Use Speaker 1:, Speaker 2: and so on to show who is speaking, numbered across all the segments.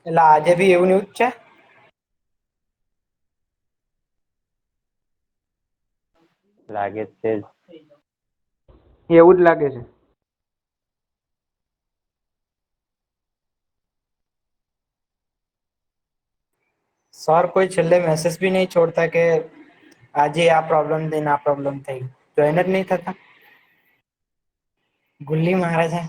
Speaker 1: એટલે આજે બી એવું ન્યૂઝ છે.
Speaker 2: લાગે છે જ.
Speaker 3: એવું જ લાગે છે.
Speaker 1: સર કોઈ છેલ્લે મેસેજ બી નહીં છોડતા કે આજે આ પ્રોબ્લેમ થઈ ને આ પ્રોબ્લેમ થઈ, જોઈને જ નહી થતા. ગુલ્લી મારે છે.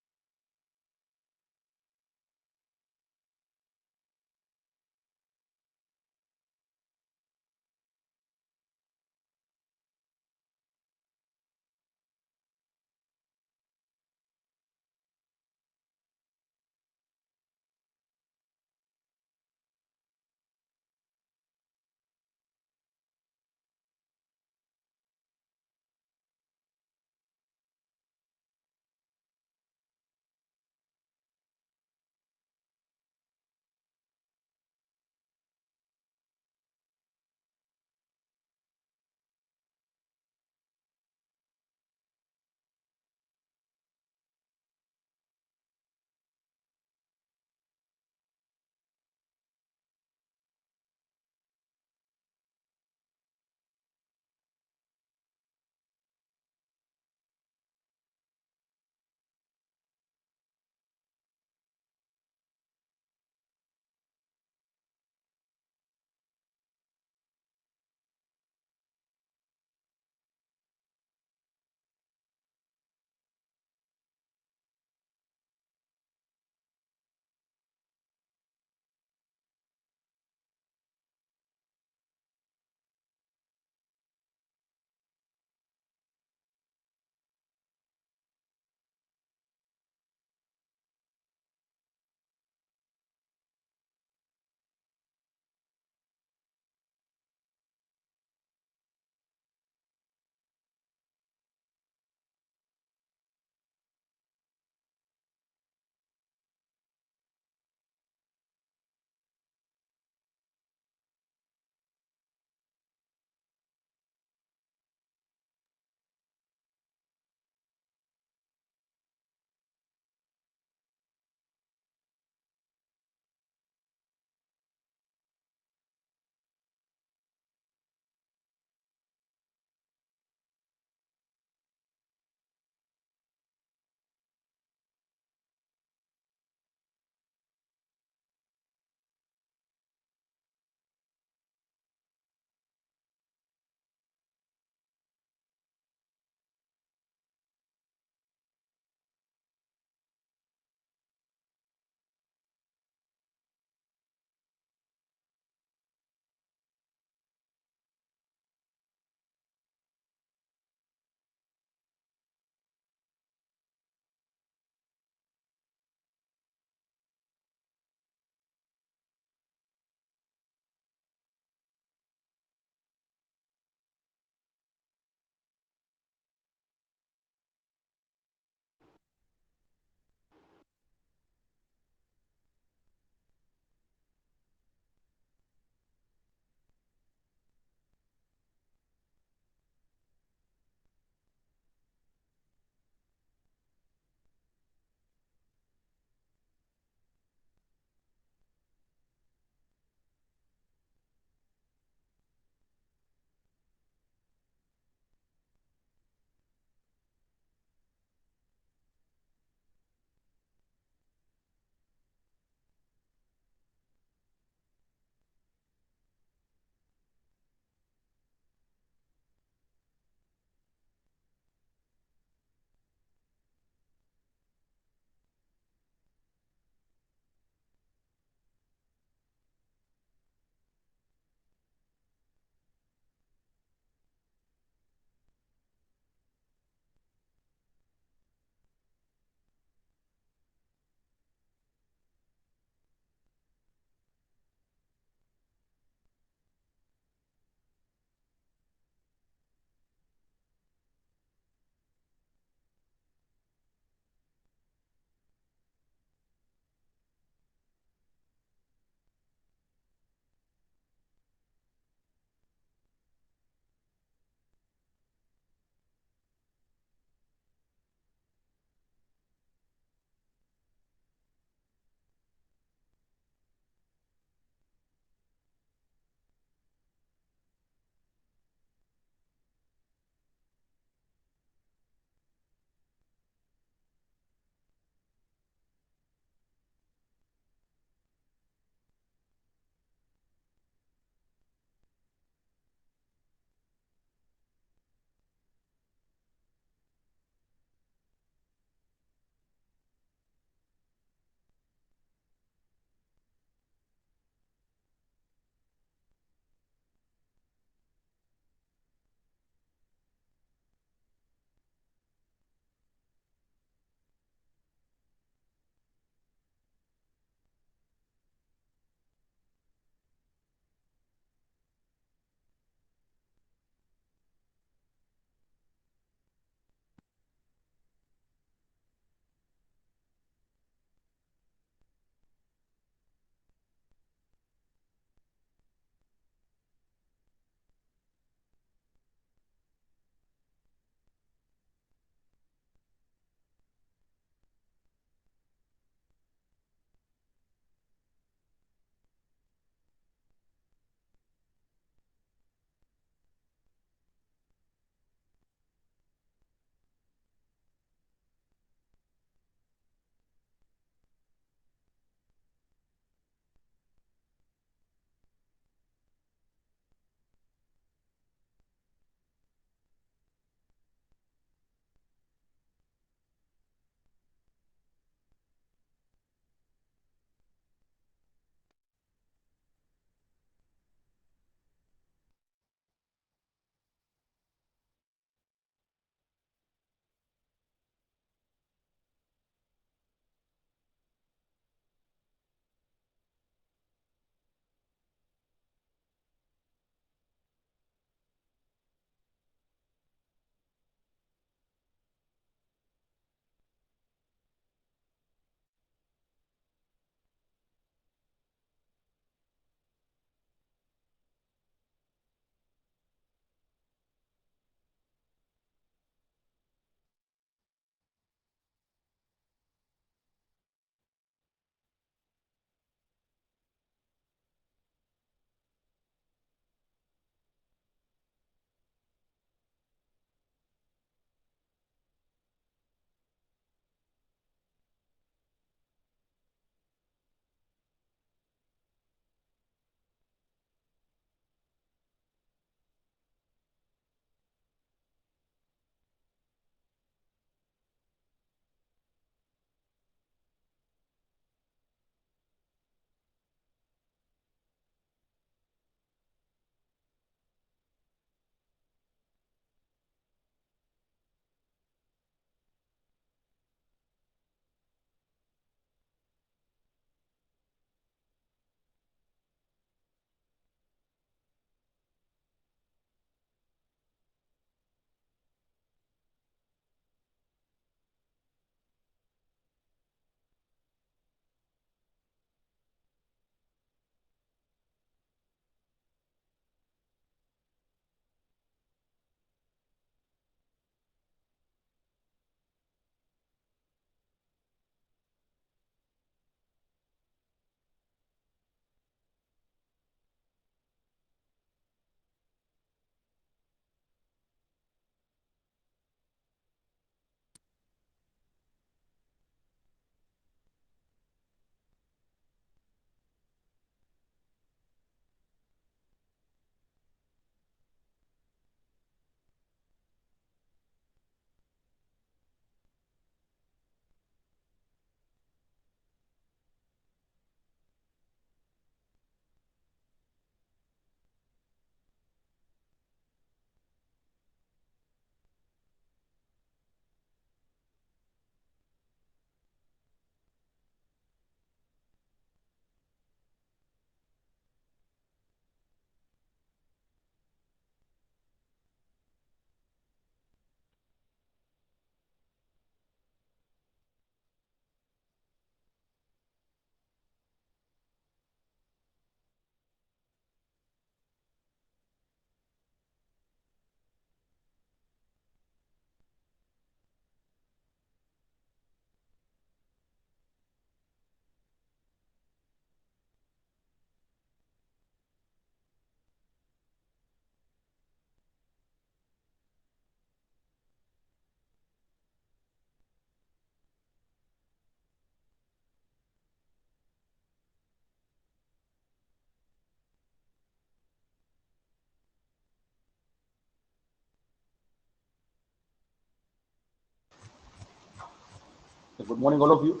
Speaker 4: Good morning, all of you.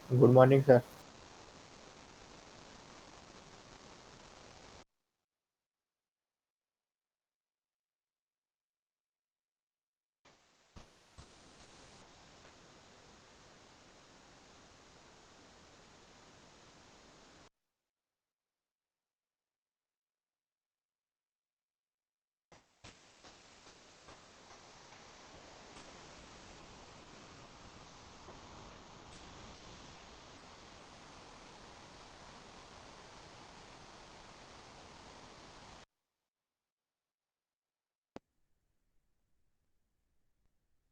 Speaker 2: Good morning, sir.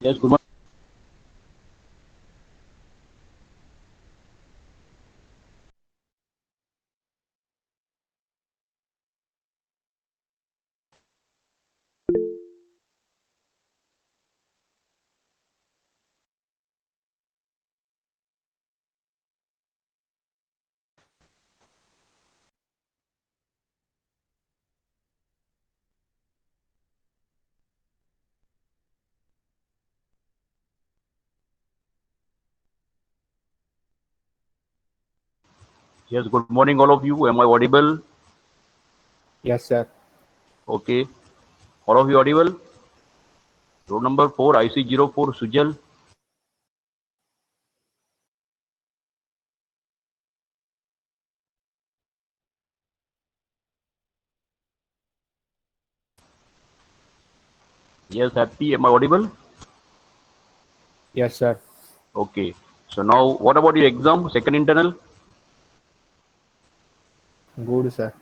Speaker 4: Yes, good morning. Yes, good morning, all of you. Am I audible?
Speaker 2: Yes, sir.
Speaker 4: Okay. All of you audible? Road number 4, IC04, Sujal. Yes, happy. Am I audible?
Speaker 2: Yes, sir.
Speaker 4: Okay. So now, what about your exam, second internal?
Speaker 2: Good, sir.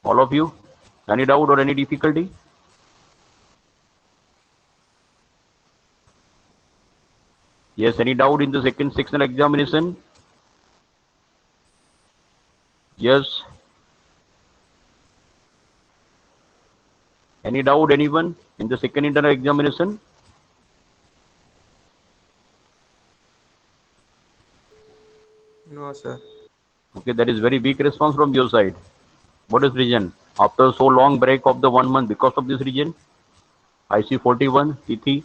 Speaker 4: All of you? Any doubt or any difficulty? Yes, any doubt in the second sectional examination? Yes. Any doubt, anyone, in the second internal examination?
Speaker 3: No, sir.
Speaker 4: Okay, that is very big response from your side. What is reason? After so long break of the 1 month, because of this region? IC41, Tithi,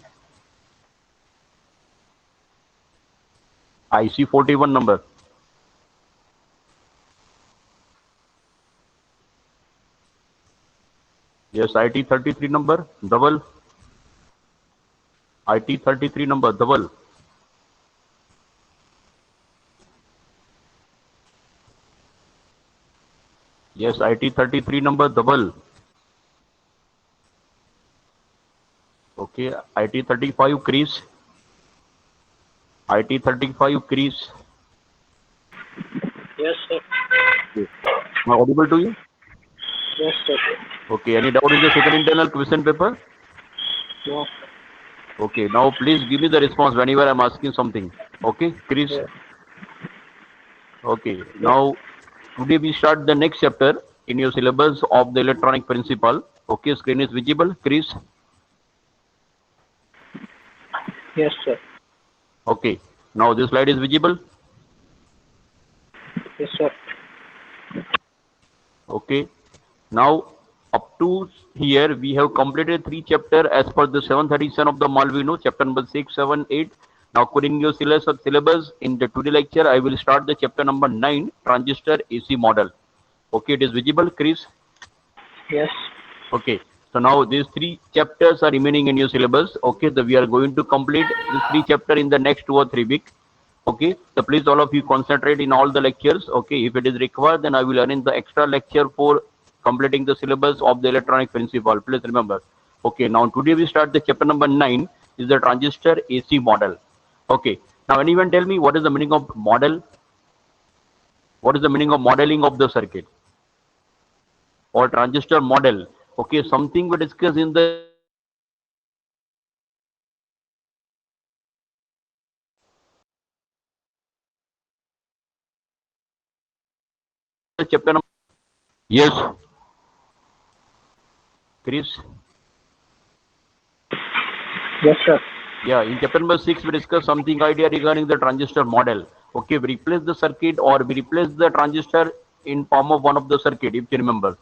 Speaker 4: IC41 number. Yes, IT33 number, double. IT33 number, double. Yes, IT33 number, double. Okay, IT35, Chris. IT35, Chris.
Speaker 1: Yes, sir.
Speaker 4: Okay. Am I audible to you?
Speaker 1: Yes, sir.
Speaker 4: Okay, any doubt in the second internal question paper?
Speaker 1: No.
Speaker 4: Okay, now please give me the response whenever I'm asking something. Okay, Chris?
Speaker 1: Yes.
Speaker 4: Okay, now today we start the next chapter in your syllabus of the electronic principle. Okay, screen is visible, Chris?
Speaker 1: Yes, sir.
Speaker 4: Okay, now this slide is visible.
Speaker 1: Yes, sir.
Speaker 4: Okay, now up to here we have completed 3 chapters as per the 7th edition of the Malvino, chapter number 6, 7, 8. Now according to your syllabus in the today lecture, I will start the chapter number 9, transistor AC model. Okay, it is visible, Chris?
Speaker 1: Yes.
Speaker 4: Okay, so now these 3 chapters are remaining in your syllabus. Okay, we are going to complete these 3 chapters in the next 2 or 3 weeks. Okay, so please all of you concentrate in all the lectures. Okay, if it is required, then I will arrange the extra lecture for completing the syllabus of the electronic principle. Please remember. Okay, now today we start the chapter number 9 is the transistor AC model. Okay, now anyone tell me what is the meaning of model? What is the meaning of modeling of the circuit or transistor model? Okay, something we discussed in the chapter number. Yes, Chris.
Speaker 1: Yes, sir.
Speaker 4: Yeah, in chapter number 6, we discussed something idea regarding the transistor model. Okay, we replace the circuit or we replace the transistor in form of one of the circuit, if you remember.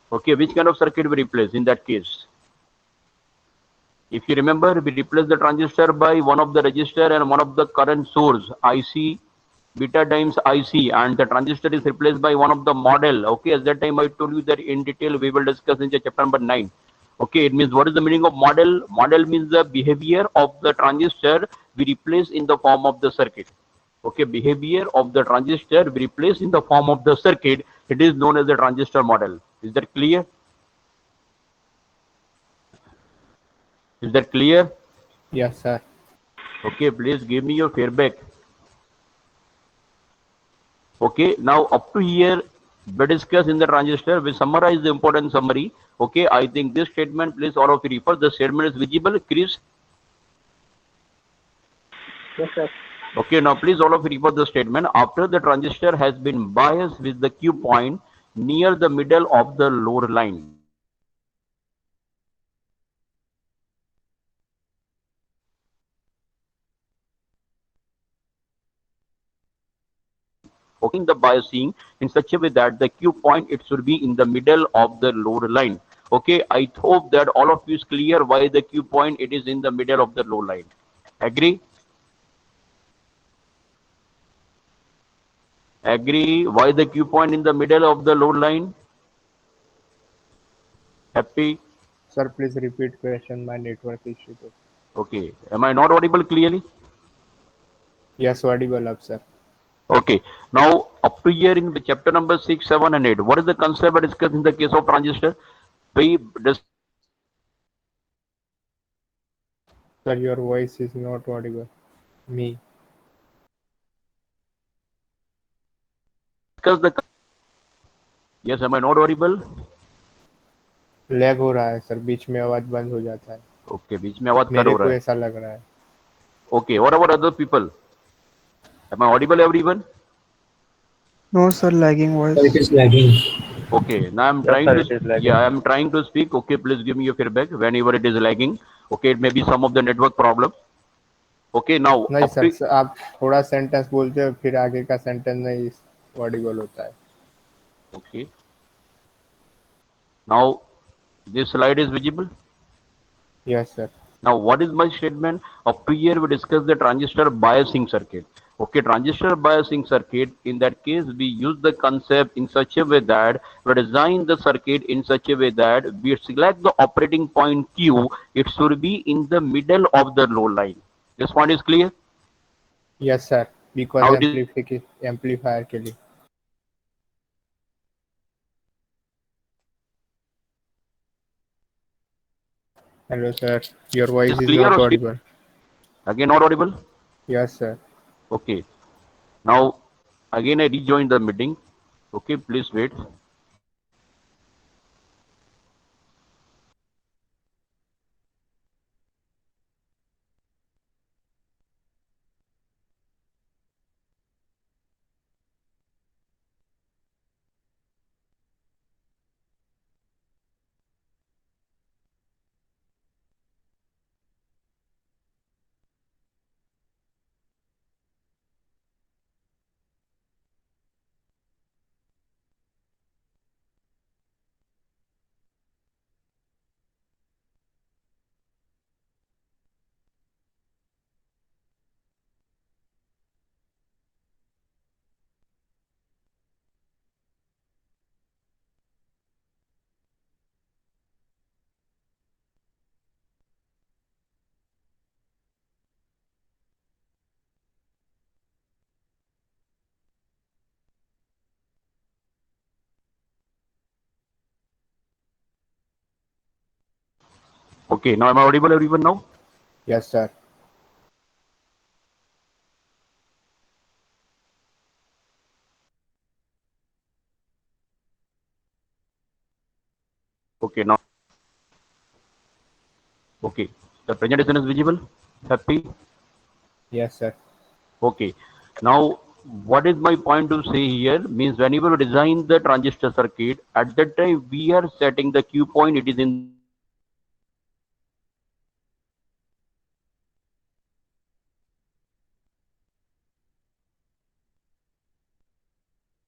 Speaker 4: Okay, which kind of circuit we replace in that case? If you remember, we replaced the transistor by one of the resistor and one of the current source, IC, beta times IC, and the transistor is replaced by one of the model. Okay, at that time I told you that in detail we will discuss in the chapter number 9. Okay, it means what is the meaning of model? Model means the behavior of the transistor we replace in the form of the circuit. Okay, behavior of the transistor we replace in the form of the circuit. It is known as the transistor model. Is that clear? Is that clear?
Speaker 2: Yes, sir.
Speaker 4: Okay, please give me your feedback. Okay, now up to here we discuss in the transistor, we summarize the important summary. Okay, I think this statement, please all of you refer, the statement is visible, Chris.
Speaker 5: Yes, sir.
Speaker 4: Okay, now please all of you refer the statement. After the transistor has been biased with the Q point near the middle of the load line. Okay, the biasing in such a way that the Q point, it should be in the middle of the load line. Okay, I hope that all of you is clear why the Q point, it is in the middle of the load line. Agree? Agree why the Q point in the middle of the load line? Happy?
Speaker 2: Sir, please repeat question. My network issue.
Speaker 4: Okay, am I not audible clearly?
Speaker 2: Yes, audible up, sir.
Speaker 4: Okay, now up to here in the chapter number 6, 7 and 8, what is the concept discussed in the case of transistor? We
Speaker 2: Sir, your voice is not audible. Me.
Speaker 4: discuss the, yes, am I not audible?
Speaker 2: Lag हो रहा है sir, बीच में आवाज बंद हो जाता है.
Speaker 4: Okay, बीच में आवाज कट
Speaker 2: मेरे
Speaker 4: हो
Speaker 2: को
Speaker 4: रहा है.
Speaker 2: ऐसा लग रहा है.
Speaker 4: Okay, what about other people? Am I audible, everyone?
Speaker 3: No, sir, lagging
Speaker 5: Sir, it
Speaker 3: voice.
Speaker 5: is lagging.
Speaker 4: Okay, now I'm
Speaker 5: Yes,
Speaker 4: trying
Speaker 5: sir,
Speaker 4: to,
Speaker 5: it is lagging.
Speaker 4: yeah, I'm trying to speak. Okay, please give me your feedback whenever it is lagging. Okay, it may be some of the network problem. Okay, now
Speaker 2: नहीं
Speaker 4: up to,
Speaker 2: sir, आप थोड़ा sentence बोलते हो फिर आगे का sentence नहीं Audible होता है.
Speaker 4: okay, now this slide is visible.
Speaker 2: Yes sir.
Speaker 4: Now, what is my statement? Up to here, we discuss the transistor biasing circuit. Okay, transistor biasing circuit, in that case, we use the concept in such a way that we design the circuit in such a way that we select the operating point Q, it should be in the middle of the load line. This point is clear?
Speaker 2: Yes sir, because
Speaker 4: Now it is
Speaker 2: amplifier के लिए. Hello sir, your voice is
Speaker 4: clear
Speaker 2: not
Speaker 4: or still
Speaker 2: Audible.
Speaker 4: again not audible?
Speaker 2: Yes sir.
Speaker 4: Okay. Now again I rejoin the meeting. Okay, please wait. Okay, now am I audible, everyone now?
Speaker 2: Yes sir.
Speaker 4: Okay, now, okay. The presentation is visible? Happy?
Speaker 2: Yes sir.
Speaker 4: Okay. Now, what is my point to say here? Means whenever we design the transistor circuit, at that time we are setting the Q point, it is in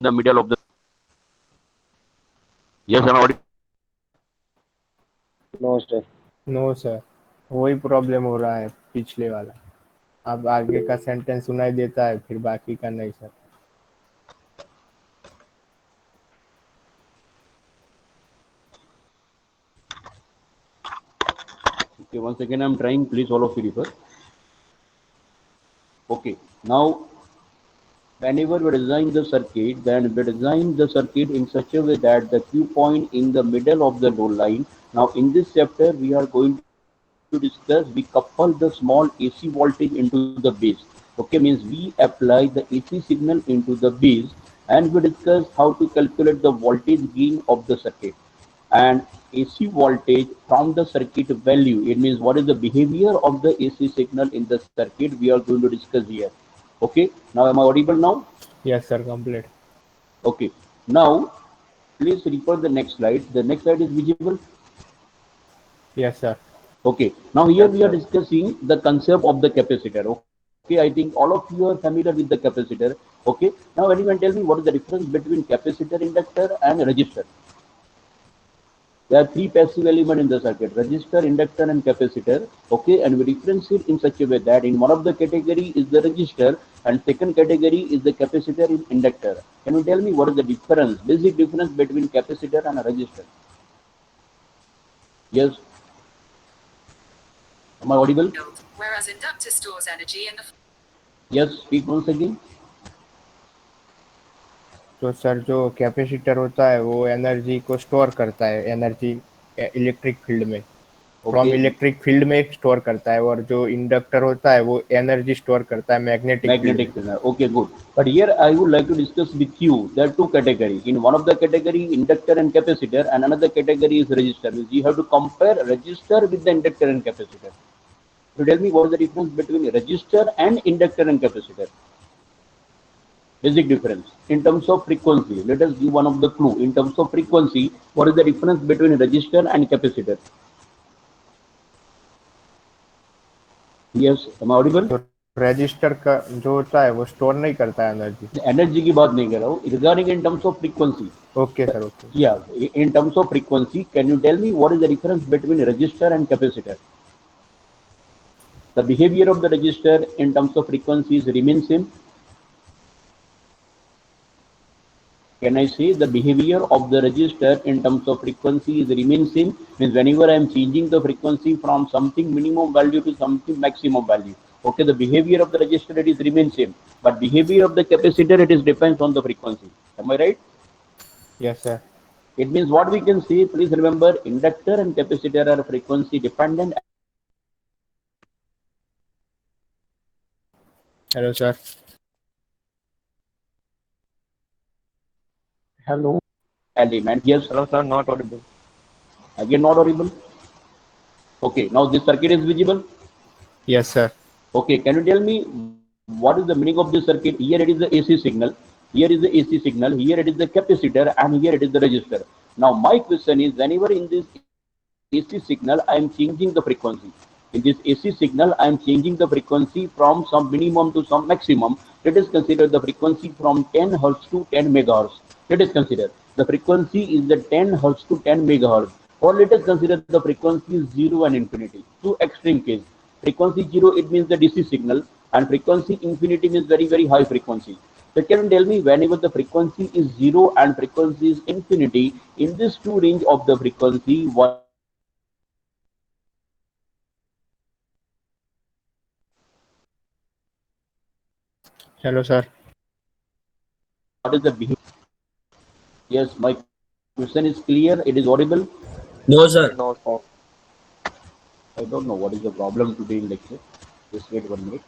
Speaker 4: the middle of the. Yes, am I audible?
Speaker 5: No, sir.
Speaker 2: No sir. वही problem हो रहा है पिछले वाला। अब आगे का sentence सुनाई देता है, फिर बाकी का नहीं sir.
Speaker 4: Okay, once again I'm trying, please all of you refer. Okay, now whenever we design the circuit, then we design the circuit in such a way that the Q point in the middle of the load line. Now in this chapter we are going to discuss, we couple the small AC voltage into the base. Okay, means we apply the AC signal into the base, and we discuss how to calculate the voltage gain of the circuit. And AC voltage from the circuit value, it means what is the behavior of the AC signal in the circuit, we are going to discuss here. Okay, now am I audible now?
Speaker 2: Yes sir, complete.
Speaker 4: Okay, now please refer the next slide. The next slide is visible.
Speaker 2: Yes sir.
Speaker 4: Okay, now here we are discussing the concept of the capacitor. Okay, I think all of you are familiar with the capacitor. Okay, now anyone tell me what is the difference between capacitor, inductor, and resistor? There are three passive elements in the circuit: resistor, inductor, and capacitor. Okay, and we differentiate in such a way that in one of the category is the resistor, and second category is the capacitor in inductor. Can you tell me what is the difference, basic difference between capacitor and a resistor? Yes, am I audible?
Speaker 5: Whereas inductor stores energy in the
Speaker 4: Yes, speak once again.
Speaker 2: तो sir जो capacitor होता है वो energy को store करता है, energy electric field में, from
Speaker 4: Okay,
Speaker 2: electric field में स्टोर करता है। और जो इंडक्टर होता है वो एनर्जी स्टोर करता है मैग्नेटिक फील्ड में।
Speaker 4: magnetic field. Okay, good. But here I would like to discuss with you there are two categories. In one of the category, inductor and capacitor, and another category is resistor. Means you have to compare resistor with the inductor and capacitor. So tell me what is the difference between resistor and inductor and capacitor? Basic difference in terms of frequency. Let us give one of the clue. In terms of frequency, what is the difference between resistor and capacitor? Yes, am I audible?
Speaker 2: तो register का जो होता है वो store नहीं करता है energy.
Speaker 4: Energy की बात नहीं कर रहा हूँ, regarding in terms of frequency.
Speaker 2: Okay sir, okay.
Speaker 4: Yeah, in terms of frequency, can you tell me what is the difference between resistor and capacitor? The behavior of the resistor in terms of frequencies remains same. Can I say the behavior of the resistor in terms of frequency is remains same? Means whenever I am changing the frequency from something minimum value to something maximum value, okay, the behavior of the resistor it is remains same, but behavior of the capacitor it is depends on the frequency. Am I right?
Speaker 2: Yes sir.
Speaker 4: It means what we can say. Please remember, inductor and capacitor are frequency dependent.
Speaker 2: Hello sir.
Speaker 6: Hello.
Speaker 4: Element. Yes.
Speaker 6: Hello, sir. Not audible.
Speaker 4: Again, not audible. Okay. Now this circuit is visible.
Speaker 2: Yes sir.
Speaker 4: Okay. Can you tell me what is the meaning of this circuit? Here it is the AC signal. Here is the AC signal. Here it is the capacitor, and here it is the resistor. Now my question is, whenever in this AC signal, I am changing the frequency. In this AC signal, I am changing the frequency from some minimum to some maximum. Let us consider the frequency from 10 Hz to 10 megahertz. Let us consider the frequency is the 10 Hz to 10 megahertz. Or let us consider the frequency is 0 and infinity. Two extreme case. Frequency 0, it means the DC signal, and frequency infinity means very, very high frequency. So can you tell me whenever the frequency is 0 and frequency is infinity, in this two range of the frequency, what
Speaker 2: hello sir.
Speaker 4: is the behavior? Yes, my question is clear. It is audible.
Speaker 7: No, sir.
Speaker 6: No, sir.
Speaker 4: I don't know what is the problem today in lecture. Just wait 1 minute.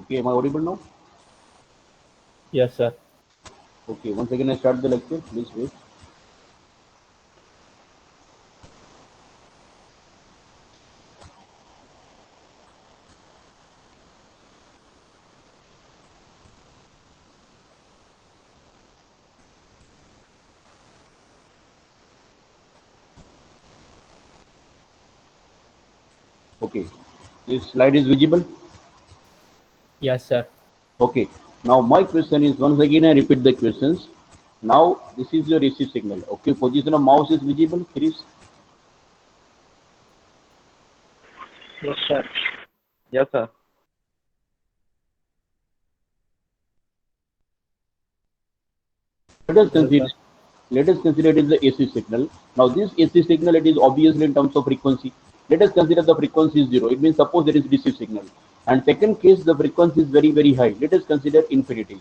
Speaker 4: Okay, am I audible now?
Speaker 2: Yes sir.
Speaker 4: Okay, once again I start the lecture. Please wait. Okay, this slide is visible.
Speaker 2: Yes, sir.
Speaker 4: Okay, now my question is, once again I repeat the questions. Now this is your AC signal. Okay, position of mouse is visible, Chris.
Speaker 6: Yes, sir. Yes, sir.
Speaker 4: Let us consider it is the AC signal. Now this AC signal, it is obviously in terms of frequency. Let us consider the frequency is 0. It means suppose there is DC signal. And second case, the frequency is very, very high. Let us consider infinity.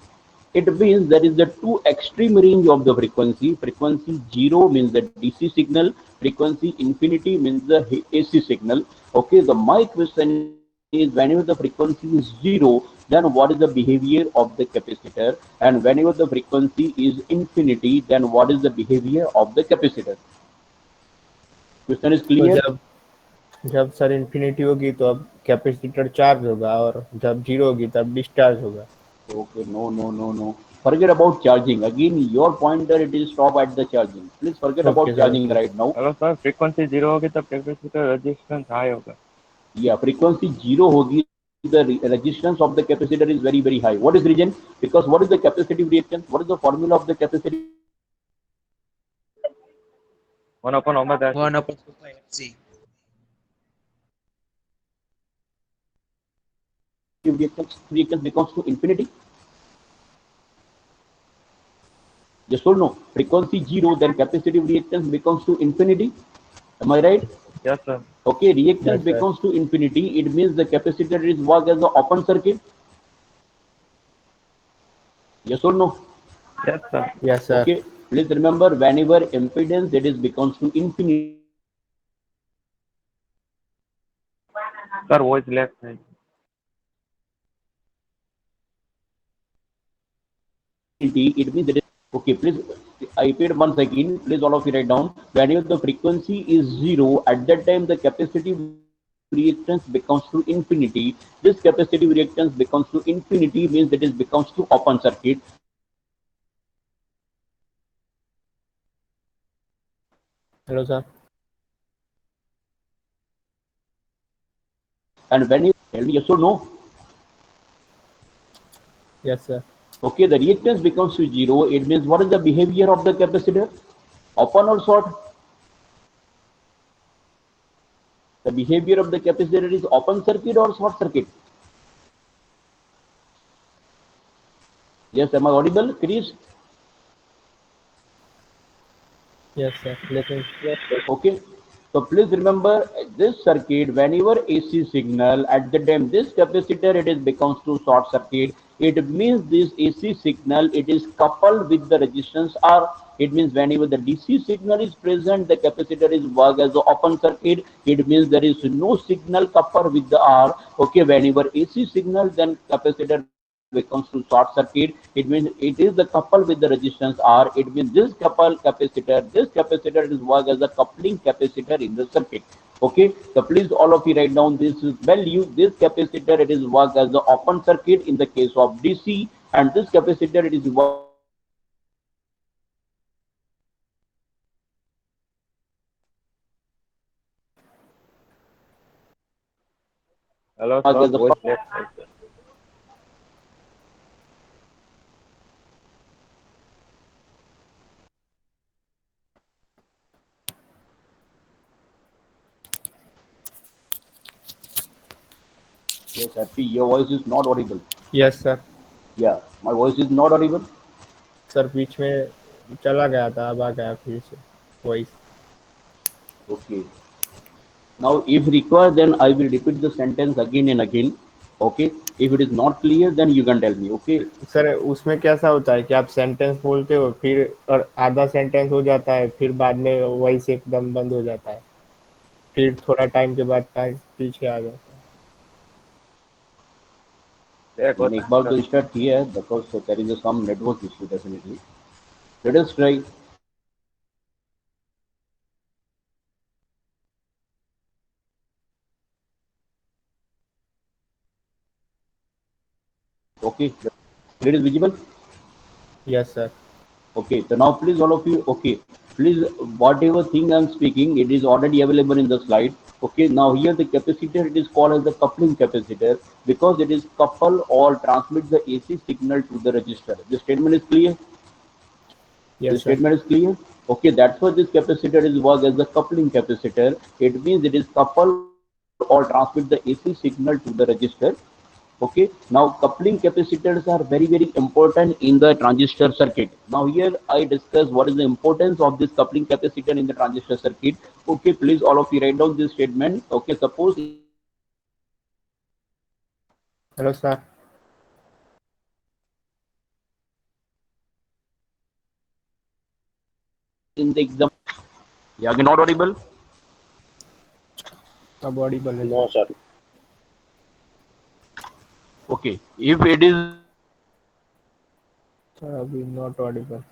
Speaker 4: It means there is the two extreme range of the frequency. Frequency 0 means the DC signal. Frequency infinity means the AC signal. Okay, the my question is, whenever the frequency is 0, then what is the behavior of the capacitor, and whenever the frequency is infinity, then what is the behavior of the capacitor? Question is
Speaker 2: तो
Speaker 4: clear?
Speaker 2: जब sir infinity होगी तो अब capacitor charge होगा, और जब zero होगी तब डिस्चार्ज होगा.
Speaker 4: Okay, no. Forget about charging. Again, your pointer, it is stop at the charging. Please forget
Speaker 2: Okay,
Speaker 4: about
Speaker 2: sir,
Speaker 4: charging
Speaker 2: okay.
Speaker 4: right now.
Speaker 6: अगर सर फ्रीक्वेंसी 0 होगी तब कैपेसिटर रेजिस्टेंस हाई होगा.
Speaker 4: Yeah, frequency 0 hogi, the resistance of the capacitor is very, very high. What is reason? Because what is the capacitive reaction? What is the formula of the capacitive
Speaker 6: 1/ω.
Speaker 7: 1/2πfc.
Speaker 4: reactance becomes to infinity? Yes or no? Frequency 0, then capacitive reactance becomes to infinity. Am I right?
Speaker 6: Yes, sir.
Speaker 4: Okay, reactance
Speaker 2: Yes, sir.
Speaker 4: becomes to infinity. It means the capacitor is work as the open circuit. Yes or no?
Speaker 6: Yes, sir.
Speaker 2: Yes, sir.
Speaker 4: Okay. Please remember, whenever impedance it is becomes to infinity,
Speaker 6: Sir, voice left है.
Speaker 4: it means that is okay. Please, I repeat once again. Please, all of you write down. Whenever the frequency is 0, at that time the capacitive reactance becomes to infinity. This capacitive reactance becomes to infinity means that it becomes to open circuit.
Speaker 2: Hello, sir.
Speaker 4: And when you tell me yes or no,
Speaker 2: Yes, sir.
Speaker 4: okay, the reactance becomes to 0. It means what is the behavior of the capacitor? Open or short? The behavior of the capacitor is open circuit or short circuit? Yes, am I audible, Chris?
Speaker 2: Yes, sir. Listen.
Speaker 4: Okay. So please remember this circuit, whenever AC signal at the time this capacitor it is becomes to short circuit, it means this AC signal it is coupled with the resistance R. It means whenever the DC signal is present, the capacitor is work as the open circuit. It means there is no signal coupled with the R. Okay, whenever AC signal, then capacitor becomes to short circuit. It means it is the couple with the resistance R. It means this capacitor is work as a coupling capacitor in the circuit. Okay, so please all of you write down this value. This capacitor it is work as the open circuit in the case of DC, and this capacitor it is work
Speaker 6: Hello, sir.
Speaker 4: as the
Speaker 6: Voice left है.
Speaker 4: yes, happy. Your voice is not audible.
Speaker 2: Yes, sir.
Speaker 4: Yeah, my voice is not audible.
Speaker 2: Sir बीच में चला गया था, अब आ गया फिर से voice.
Speaker 4: Okay. Now, if required, then I will repeat the sentence again and again. Okay. If it is not clear, then you can tell me. Okay.
Speaker 2: Sir उसमें कैसा होता है कि आप सेंटेंस बोलते हो, फिर और आधा सेंटेंस हो जाता है, फिर बाद में वॉइस एकदम बंद हो जाता है, फिर थोड़ा टाइम के बाद टाइम पीछे आ जाता है.
Speaker 4: मैंने एक बार तो स्टार्ट किया है because there is some network issue definitely. Let us try. Okay, it is visible.
Speaker 2: Yes, sir.
Speaker 4: Okay, so now please all of you, okay, please whatever thing I'm speaking, it is already available in the slide. Okay, now here the capacitor, it is called as the coupling capacitor because it is couple or transmit the AC signal to the resistor. The statement is clear. The
Speaker 2: Yes, sir.
Speaker 4: statement is clear. Okay, that's why this capacitor is work as the coupling capacitor. It means it is couple or transmit the AC signal to the resistor. Okay, now coupling capacitors are very important in the transistor circuit. Now here I discuss what is the importance of this coupling capacitor in the transistor circuit. Okay, please all of you write down this statement. Okay, suppose
Speaker 2: Hello, sir.
Speaker 4: in the exam, yeah, again not audible.
Speaker 2: अब audible है.
Speaker 6: No, sir.
Speaker 4: Okay, if it is
Speaker 2: Sir, अभी not audible.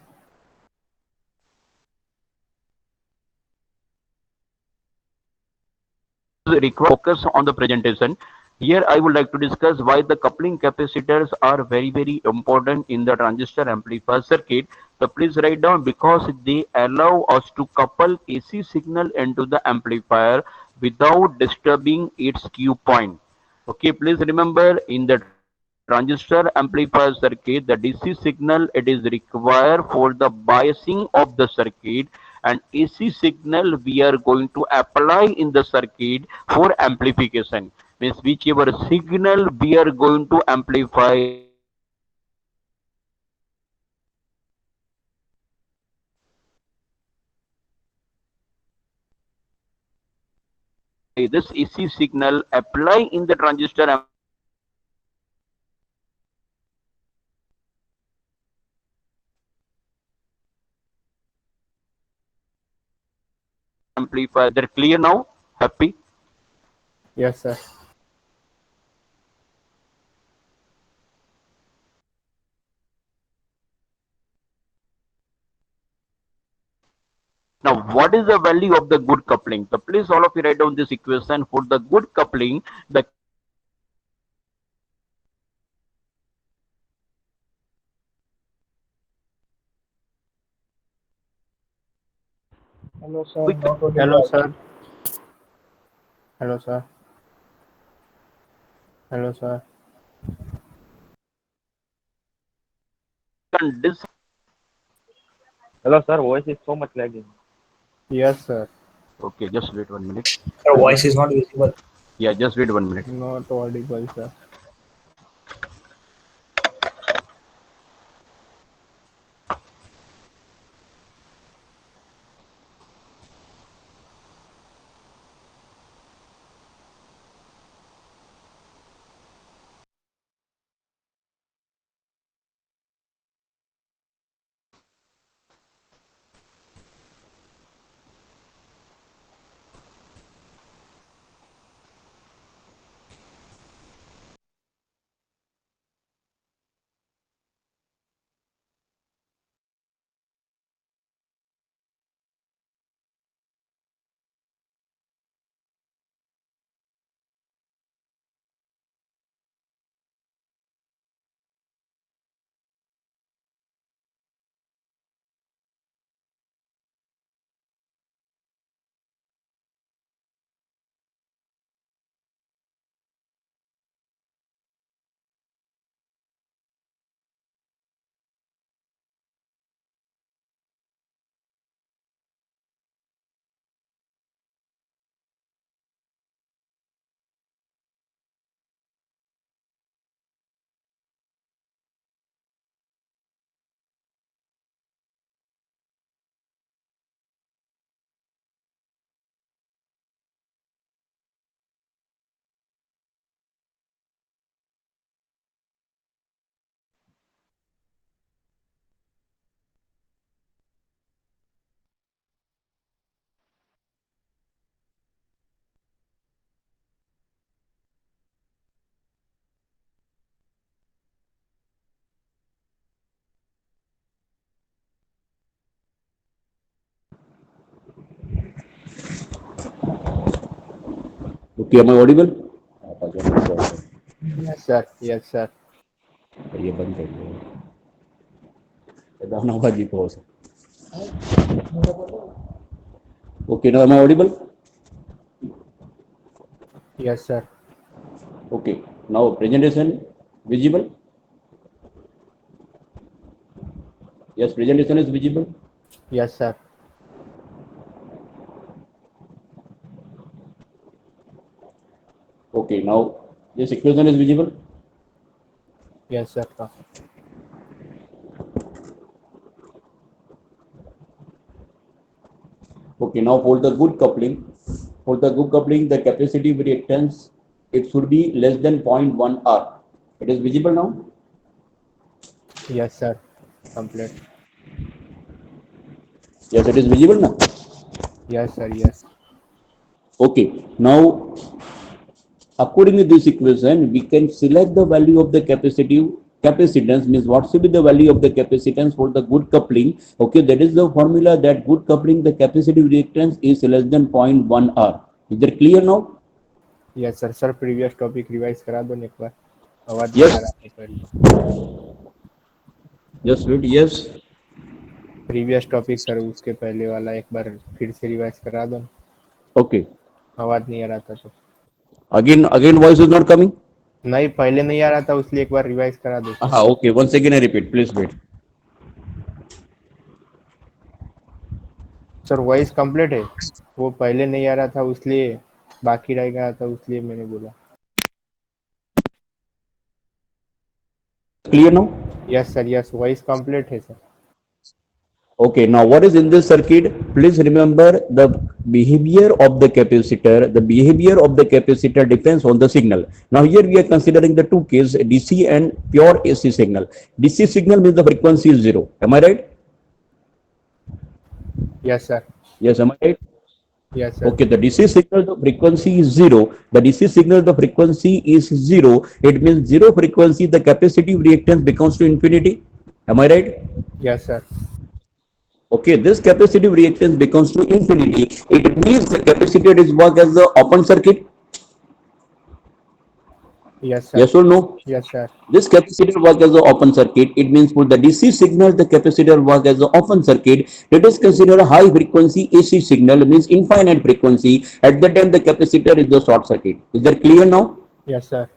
Speaker 4: require focus on the presentation. Here I would like to discuss why the coupling capacitors are very important in the transistor amplifier circuit. So please write down because they allow us to couple AC signal into the amplifier without disturbing its Q point. Okay, please remember in the transistor amplifier circuit, the DC signal it is required for the biasing of the circuit and AC signal we are going to apply in the circuit for amplification. Means whichever signal we are going to amplify this AC signal apply in the transistor amplifier. They're clear now? Happy?
Speaker 2: Yes, sir.
Speaker 4: Now, what is the value of the good coupling? So please all of you write down this equation for the good coupling. The
Speaker 6: Hello, sir.
Speaker 4: quick
Speaker 6: Not
Speaker 2: Hello,
Speaker 6: audible.
Speaker 2: sir. Hello, sir. Hello, sir.
Speaker 4: and this.
Speaker 6: Hello, sir. Voice is so much lagging.
Speaker 2: Yes, sir.
Speaker 4: Okay, just wait 1 minute.
Speaker 7: Your voice is not visible.
Speaker 4: Yeah, just wait 1 minute.
Speaker 2: Not audible, sir.
Speaker 4: Okay, am I audible?
Speaker 2: Yes, sir. Yes, sir.
Speaker 4: ये बंद कर दो दानाबाजी pause. Okay, now am I audible?
Speaker 2: Yes, sir.
Speaker 4: Okay, now presentation visible? Yes, presentation is visible.
Speaker 2: Yes, sir.
Speaker 4: Okay, now this equation is visible.
Speaker 2: Yes, sir.
Speaker 4: Okay, now for the good coupling, the capacitive reactance, it should be less than 0.1 R. It is visible now?
Speaker 2: Yes, sir. Complete.
Speaker 4: Yes, it is visible now.
Speaker 2: Yes, sir. Yes.
Speaker 4: Okay, now according to this equation, we can select the value of the capacitance, means what should be the value of the capacitance for the good coupling. Okay, that is the formula that good coupling, the capacitive reactance is less than 0.1 R. Is that clear now?
Speaker 2: Yes, sir. Sir, previous topic revise करा दो एक बार. आवाज
Speaker 4: Yes.
Speaker 2: नहीं आ रहा है पहले.
Speaker 4: Yes, wait, yes.
Speaker 2: Previous topic sir उसके पहले वाला एक बार फिर से रिवाइज करा दो.
Speaker 4: Okay.
Speaker 2: आवाज नहीं आ रहा था तो.
Speaker 4: Again voice is not coming?
Speaker 2: नहीं, पहले नहीं आ रहा था उसलिए एक बार रिवाइज करा दो.
Speaker 4: Okay, once again I repeat, please wait.
Speaker 2: Sir voice complete है, वो पहले नहीं आ रहा था उसलिए बाकी रह गया था, इसलिए मैंने बोला.
Speaker 4: Clear now?
Speaker 2: Yes sir. Yes, voice complete है sir.
Speaker 4: Okay, now what is in this circuit? Please remember the behavior of the capacitor. The behavior of the capacitor depends on the signal. Now here we are considering the two cases, DC and pure AC signal. DC signal means the frequency is 0. Am I right?
Speaker 2: Yes sir.
Speaker 4: Yes, am I right?
Speaker 2: Yes sir.
Speaker 4: Okay, the DC signal, the frequency is 0. The DC signal, the frequency is 0. It means 0 frequency, the capacitive reactance becomes to infinity. Am I right?
Speaker 2: Yes sir.
Speaker 4: Okay, this capacitive reactance becomes to infinity. It means the capacitor is work as the open circuit.
Speaker 2: Yes sir.
Speaker 4: Yes or no?
Speaker 2: Yes sir.
Speaker 4: This capacitor work as the open circuit. It means for the DC signal, the capacitor work as the open circuit. Let us consider a high frequency AC signal, means infinite frequency. At that time, the capacitor is the short circuit. Is that clear now?
Speaker 2: Yes sir.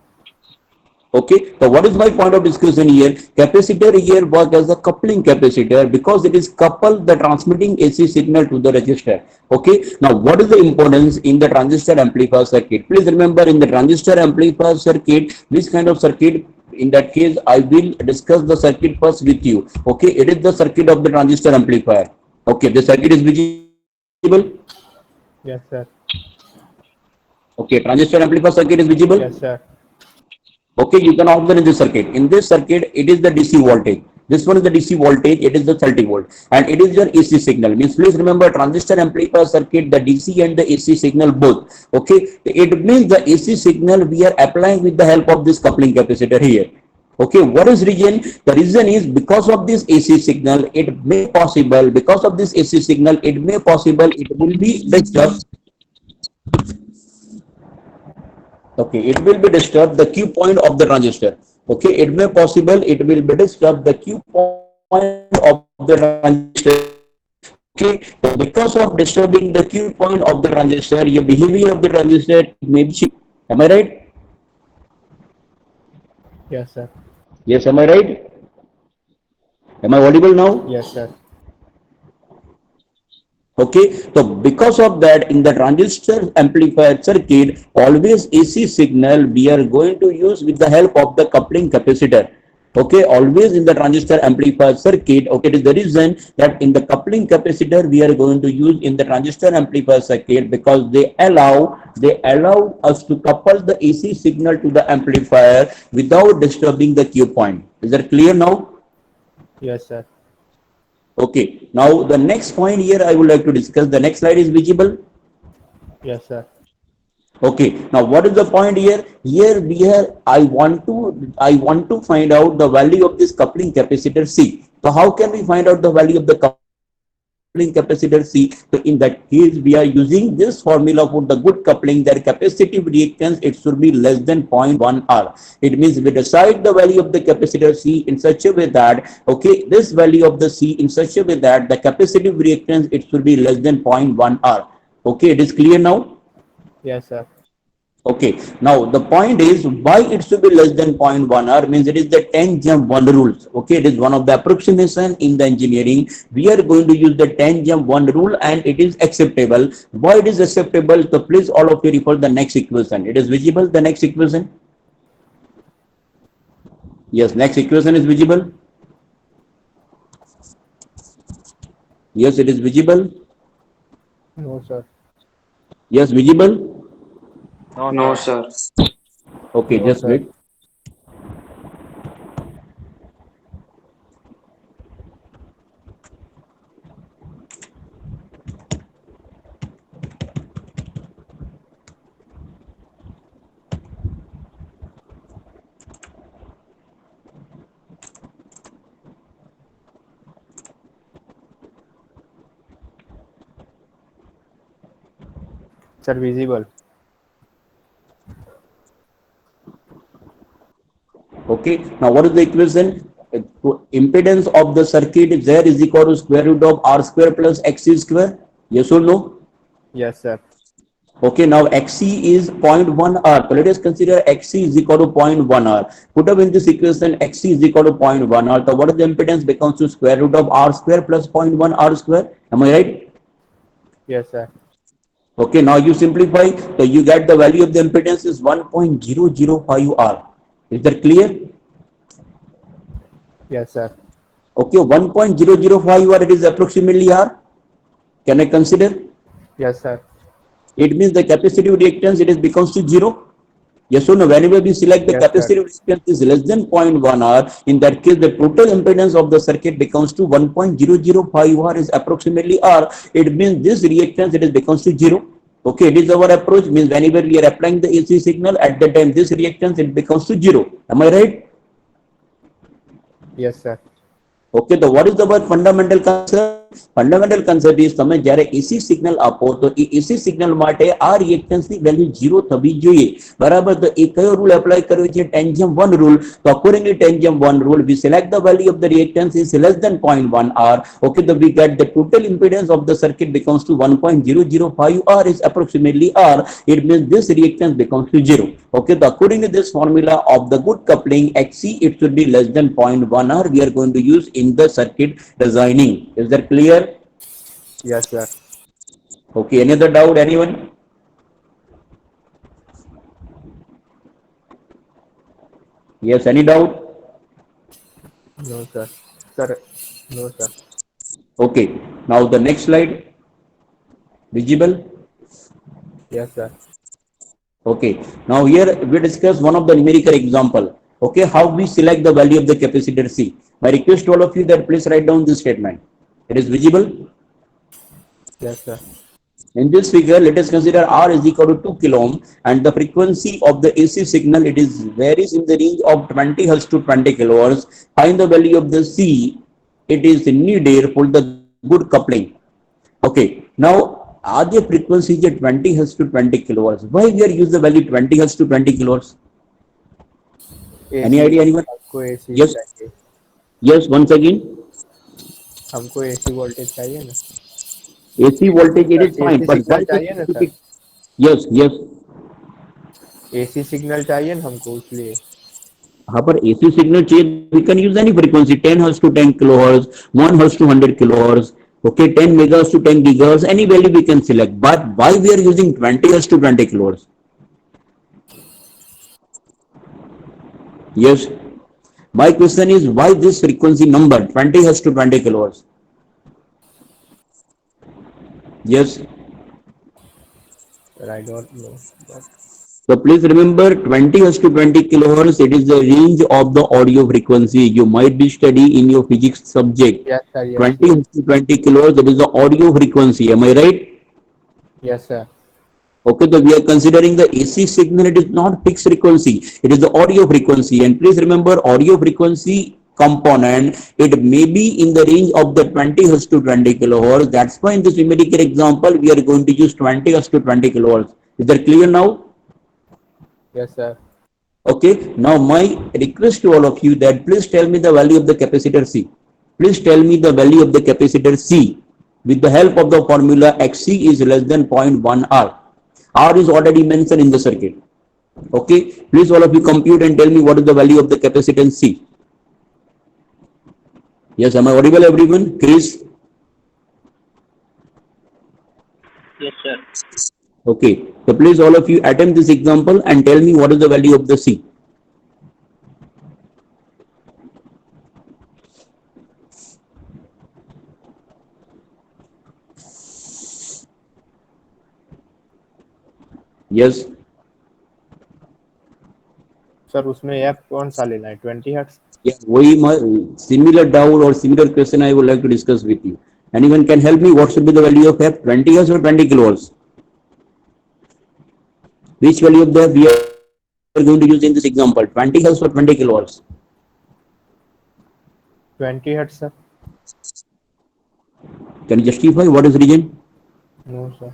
Speaker 4: Okay, so what is my point of discussion here? Capacitor here work as a coupling capacitor because it is coupled the transmitting AC signal to the resistor. Okay, now what is the importance in the transistor amplifier circuit? Please remember, in the transistor amplifier circuit, this kind of circuit, in that case, I will discuss the circuit first with you. Okay, it is the circuit of the transistor amplifier. Okay, the circuit is visible?
Speaker 2: Yes sir.
Speaker 4: Okay, transistor amplifier circuit is visible?
Speaker 2: Yes sir.
Speaker 4: Okay, you can observe in this circuit. In this circuit, it is the DC voltage. This one is the DC voltage, it is the 30 volt. And it is your AC signal. Means please remember, transistor amplifier circuit, the DC and the AC signal both. Okay, it means the AC signal we are applying with the help of this coupling capacitor here. Okay, what is reason? The reason is because of this AC signal, it may possible, because of this AC signal, it may possible, it will be disturbed. Okay, it will be disturbed the Q point of the transistor. Okay, it may possible, it will be disturbed the Q point of the transistor. Okay, so because of disturbing the Q point of the transistor, your behavior of the transistor may be changed. Am I right?
Speaker 2: Yes sir.
Speaker 4: Yes, am I right? Am I audible now?
Speaker 2: Yes sir.
Speaker 4: Okay, so because of that, in the transistor amplifier circuit, always AC signal we are going to use with the help of the coupling capacitor. Okay, always in the transistor amplifier circuit. Okay, it is the reason that in the coupling capacitor we are going to use in the transistor amplifier circuit, because they allow us to couple the AC signal to the amplifier without disturbing the Q point. Is that clear now?
Speaker 2: Yes sir.
Speaker 4: Okay, now the next point here I would like to discuss. The next slide is visible.
Speaker 2: Yes sir.
Speaker 4: Okay, now what is the point here? Here I want to find out the value of this coupling capacitor C. So how can we find out the value of the coupling capacitor C. So in that case, we are using this formula for the good coupling, their capacitive reactance, it should be less than 0.1 R. It means we decide the value of the capacitor C in such a way that, okay, this value of the C in such a way that the capacitive reactance, it should be less than 0.1 R. Okay, it is clear now?
Speaker 2: Yes, sir.
Speaker 4: Okay, now the point is why it should be less than 0.1 R means it is the 10 jump 1 rules. Okay, it is one of the approximation in the engineering. We are going to use the 10 jump 1 rule and it is acceptable. Why it is acceptable? So please all of you refer the next equation. It is visible, the next equation? Yes, next equation is visible. Yes, it is visible.
Speaker 2: No, sir.
Speaker 4: Yes, visible.
Speaker 6: No, sir.
Speaker 4: Okay,
Speaker 2: No,
Speaker 4: just
Speaker 2: sir.
Speaker 4: wait.
Speaker 2: Sir, visible.
Speaker 4: Okay, now what is the equation? Impedance of the circuit Z is equal to square root of R square plus XC square. Yes or no?
Speaker 2: Yes, sir.
Speaker 4: Okay, now XC is 0.1 R. So let us consider XC is equal to 0.1 R. Put up in this equation XC is equal to 0.1 R. So what is the impedance becomes to square root of R square plus 0.1 R square? Am I right?
Speaker 2: Yes, sir.
Speaker 4: Okay, now you simplify. So you get the value of the impedance is 1.005 R. Is that clear?
Speaker 2: Yes, sir.
Speaker 4: Okay, 1.005 R, it is approximately R. Can I consider?
Speaker 2: Yes, sir.
Speaker 4: It means the capacitive reactance, it is becomes to 0. Yes or no? Whenever we select the
Speaker 2: Yes, sir.
Speaker 4: capacitive reactance is less than 0.1 R, in that case, the total impedance of the circuit becomes to 1.005 R is approximately R. It means this reactance, it is becomes to 0. Okay, it is our approach, means whenever we are applying the AC signal, at that time, this reactance, it becomes to 0. Am I right?
Speaker 2: Yes, sir.
Speaker 4: Okay, તો what is the word fundamental concept? Fundamental concept is તમે જ્યારે AC signal આપો તો એ AC signal માટે આ reactance ની value 0 થવી જોઈએ. બરાબર, તો એ કયો રૂલ એપ્લાય કર્યો છે? ટેન્જમ 1 રૂલ. તો accordingly ટેન્જમ 1 rule, we select the value of the reactance is less than 0.1 R. Okay, so we get the total impedance of the circuit becomes to 1.005 R is approximately R. It means this reactance becomes to 0. Okay, so according to this formula of the good coupling XC, it should be less than 0.1 R. We are going to use in the circuit designing. Is that clear?
Speaker 2: Yes, sir.
Speaker 4: Okay, any other doubt, anyone? Yes, any doubt?
Speaker 2: No, sir. Sir, no, sir.
Speaker 4: Okay, now the next slide. Visible?
Speaker 2: Yes, sir.
Speaker 4: Okay, now here we discuss one of the numerical example. Okay, how we select the value of the capacitor C. My request to all of you that please write down this statement. It is visible?
Speaker 2: Yes, sir.
Speaker 4: In this figure, let us consider R is equal to 2 kilo ohm and the frequency of the AC signal, it is varies in the range of 20 Hz to 20 kilohertz. Find the value of the C. It is needed for the good coupling. Okay, now are the frequency is 20 Hz to 20 kilohertz. Why we are use the value 20 Hz to 20 kilohertz? Any idea, anyone?
Speaker 2: हमको AC
Speaker 4: Yes.
Speaker 2: चाहिए.
Speaker 4: Yes, once again.
Speaker 2: हमको AC voltage चाहिए ना.
Speaker 4: AC voltage it is fine,
Speaker 2: AC
Speaker 4: but
Speaker 2: signal
Speaker 4: why
Speaker 2: चाहिए ना, sir?
Speaker 4: yes, yes.
Speaker 2: AC signal चाहिए ना हमको, इसलिए.
Speaker 4: हाँ, पर AC signal चाहिए, we can use any frequency 10 Hz to 10 kilohertz, 1 Hz to 100 kilohertz, okay, 10 megahertz to 10 gigahertz, any value we can select. But why we are using 20 Hz to 20 kilohertz? Yes. My question is why this frequency number 20 Hz to 20 kilohertz? Yes.
Speaker 2: Sir, I don't know. But
Speaker 4: So please remember 20 Hz to 20 kilohertz, it is the range of the audio frequency. You might be study in your physics subject.
Speaker 2: yes, sir. Yes.
Speaker 4: 20 Hz to 20 kilohertz, that is the audio frequency. Am I right?
Speaker 2: Yes, sir.
Speaker 4: Okay, so we are considering the AC signal, it is not fixed frequency, it is the audio frequency. And please remember audio frequency
Speaker 8: component, it may be in the range of the 20 hertz to 20 kilohertz. That's why in this numerical example, we are going to use 20 hertz to 20 kilohertz. Is that clear now?
Speaker 2: Yes, sir.
Speaker 8: Okay. Now my request to all of you that please tell me the value of the capacitor C. Please tell me the value of the capacitor C. With the help of the formula, Xc is less than 0.1 R. R is already mentioned in the circuit. Okay. Please all of you compute and tell me what is the value of the capacitance C. Yes, am I audible, everyone? Chris?
Speaker 6: Yes, sir.
Speaker 8: Okay. So please all of you attempt this example and tell me what is the value of the C. Yes.
Speaker 2: Sir उसमें F कौन सा लेना है 20 hertz
Speaker 8: Yeah, वही similar doubt or similar question I would like to discuss with you. Anyone can help me? What should be the value of F? 20 hertz or 20 kilohertz? Which value of the F we are going to use in this example? 20 hertz or 20 kilohertz?
Speaker 2: 20 hertz sir
Speaker 8: Can you justify what is the reason?
Speaker 2: No sir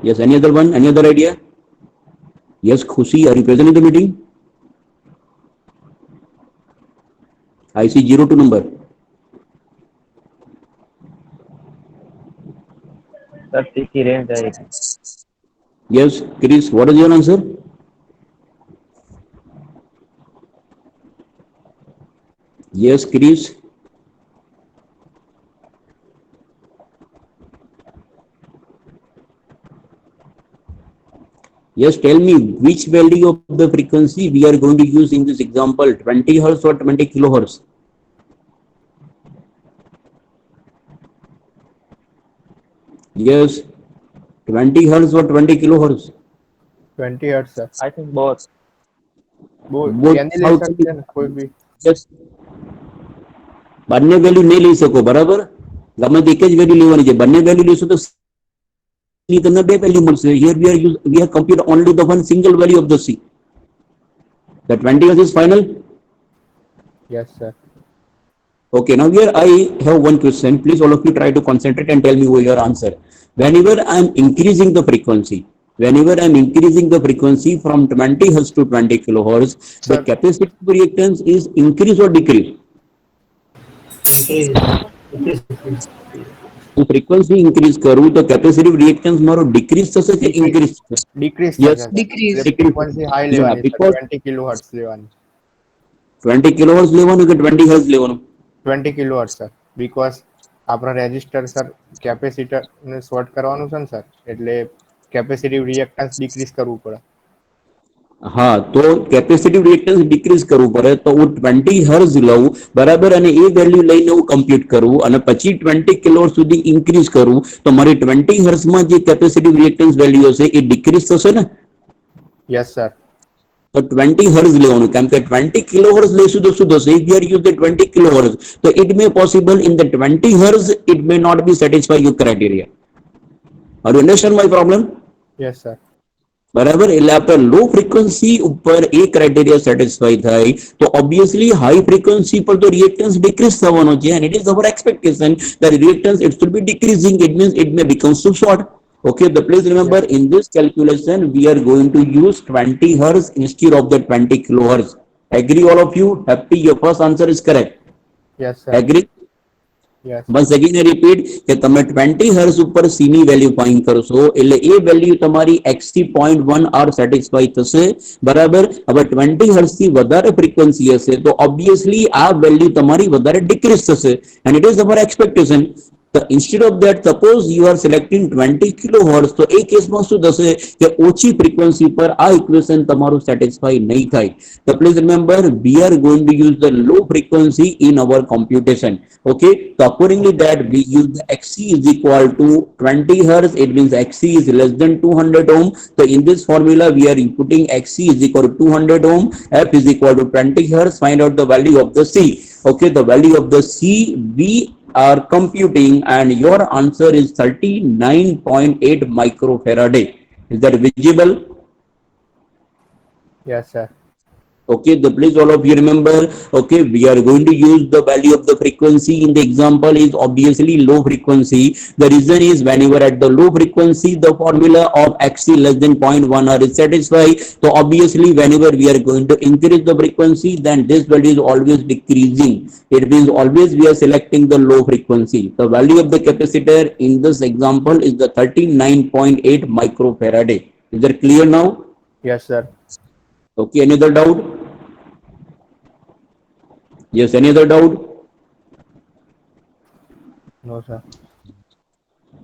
Speaker 8: Yes, any other one? Any other idea? Yes, Khushi, are you present in the meeting? I see 02 number.
Speaker 6: Sir सी की range आएगी
Speaker 8: Yes, Chris, what is your answer? Yes, Chris. Yes, tell me which value of the frequency we are going to use in this example, 20 hertz or 20 kilohertz? Yes, 20 hertz or 20 kilohertz?
Speaker 2: 20 hertz sir
Speaker 6: I think बहुत
Speaker 2: वो
Speaker 8: Both
Speaker 2: यानी ले
Speaker 8: how
Speaker 2: सकते हैं ना कोई भी
Speaker 8: yes. બંને વેલ્યુ નહીં લઈ શકો બરાબર ગમે તે એક જ વેલ્યુ લેવાની છે બંને વેલ્યુ લેશો તો તમને બે વેલ્યુ મળશે here we are compute only the one single value of the C. The 20 hertz is final.
Speaker 2: Yes sir
Speaker 8: Okay, now here I have one question. Please all of you try to concentrate and tell me your answer. Whenever I am increasing the frequency from 20 hertz to 20 kilohertz, the
Speaker 2: Sir.
Speaker 8: capacitive reactance is increase or decrease? હું frequency increase કરું તો capacitive reactance મારો decrease થશે કે increase થશે?
Speaker 2: Decrease
Speaker 8: Yes.
Speaker 3: Decrease.
Speaker 2: Frequency high
Speaker 8: Yeah,
Speaker 2: लेवानी
Speaker 8: because-
Speaker 2: 20 kilo hertz लेवानी
Speaker 8: 20 kilohertz લેવાનું કે 20 hertz લેવાનું?
Speaker 2: 20 કિલો હર્ટ્ઝ સર બીકોઝ આપણા રેઝિસ્ટર સર કેપેસિટર ને શોર્ટ કરવાનું છે ને સર એટલે કેપેસિટિવ રિએક્ટન્સ ડિક્રીઝ કરવું પડે
Speaker 8: હા તો કેપેસિટિવ રિએક્ટન્સ ડિક્રીઝ કરવું પડે તો હું 20 હર્ટ્ઝ લઉં બરાબર અને એ વેલ્યુ લઈને હું કમ્પ્યુટ કરું અને પછી 20 કિલોહર્ટ્ઝ સુધી ઇન્ક્રીઝ કરું તો મારી 20 હર્ટ્ઝમાં જે કેપેસિટિવ રિએક્ટન્સ વેલ્યુ હશે એ ડિક્રીઝ થશે ને
Speaker 2: યસ સર
Speaker 8: તો 20 હર્ટ્ઝ લેવાનું કેમ કે 20 કિલોહર્ટ્ઝ લેશું તો શું થશે if you are use the 20 kilohertz so it may possible in the 20 hertz it may not be satisfy your criteria. Are you understand my problem?
Speaker 2: Yes sir
Speaker 8: બરાબર એટલે આપણે લો ફ્રીક્વન્સી ઉપર એ ક્રાઇટેરિયા સેટિસ્ફાઈ થાય તો obviously high frequency પર તો reactance decrease થવાનો છે and it is our expectation that reactance it should be decreasing it means it may become too short. Okay, the please remember in this calculation we are going to use 20 hertz instead of the 20 kilohertz. Agree all of you? Happy your first answer is correct.
Speaker 2: Yes sir
Speaker 8: Agree?
Speaker 2: Yes
Speaker 8: Once again I repeat કે તમે 20 hertz ઉપર C ની value find કરશો એટલે એ value તમારી XC 0.1 R satisfy થશે બરાબર હવે 20 હર્ટ્ઝ થી વધારે ફ્રીક્વન્સી હશે તો ઓબ્વિયસલી આ વેલ્યુ તમારી વધારે ડિક્રીઝ થશે and it is our expectation. Instead of that suppose you are selecting 20 kilohertz તો એ કેસમાં શું થશે કે ઓછી ફ્રીક્વન્સી પર આ ઇક્વેશન તમારું સેટિસ્ફાઈ નહીં થાય તો please remember we are going to use the low frequency in our computation. Okay, so accordingly that we use the XC is equal to 20 hertz it means XC is less than 200 ohm. So in this formula we are inputting XC is equal to 200 ohm, F is equal to 20 hertz, find out the value of the C. Okay, the value of the C we are computing and your answer is 39.8 microfarad. Is that visible?
Speaker 2: Yes sir
Speaker 8: Okay, the please all of you remember, okay, we are going to use the value of the frequency in the example is obviously low frequency. The reason is whenever at the low frequency the formula of xc less than 0.1 r is satisfied. So obviously whenever we are going to increase the frequency, then this value is always decreasing. It means always we are selecting the low frequency. The value of the capacitor in this example is the 39.8 microfarad. Is that clear now?
Speaker 2: Yes, sir.
Speaker 8: Okay, any other doubt? Yes, any other doubt?
Speaker 2: No, sir.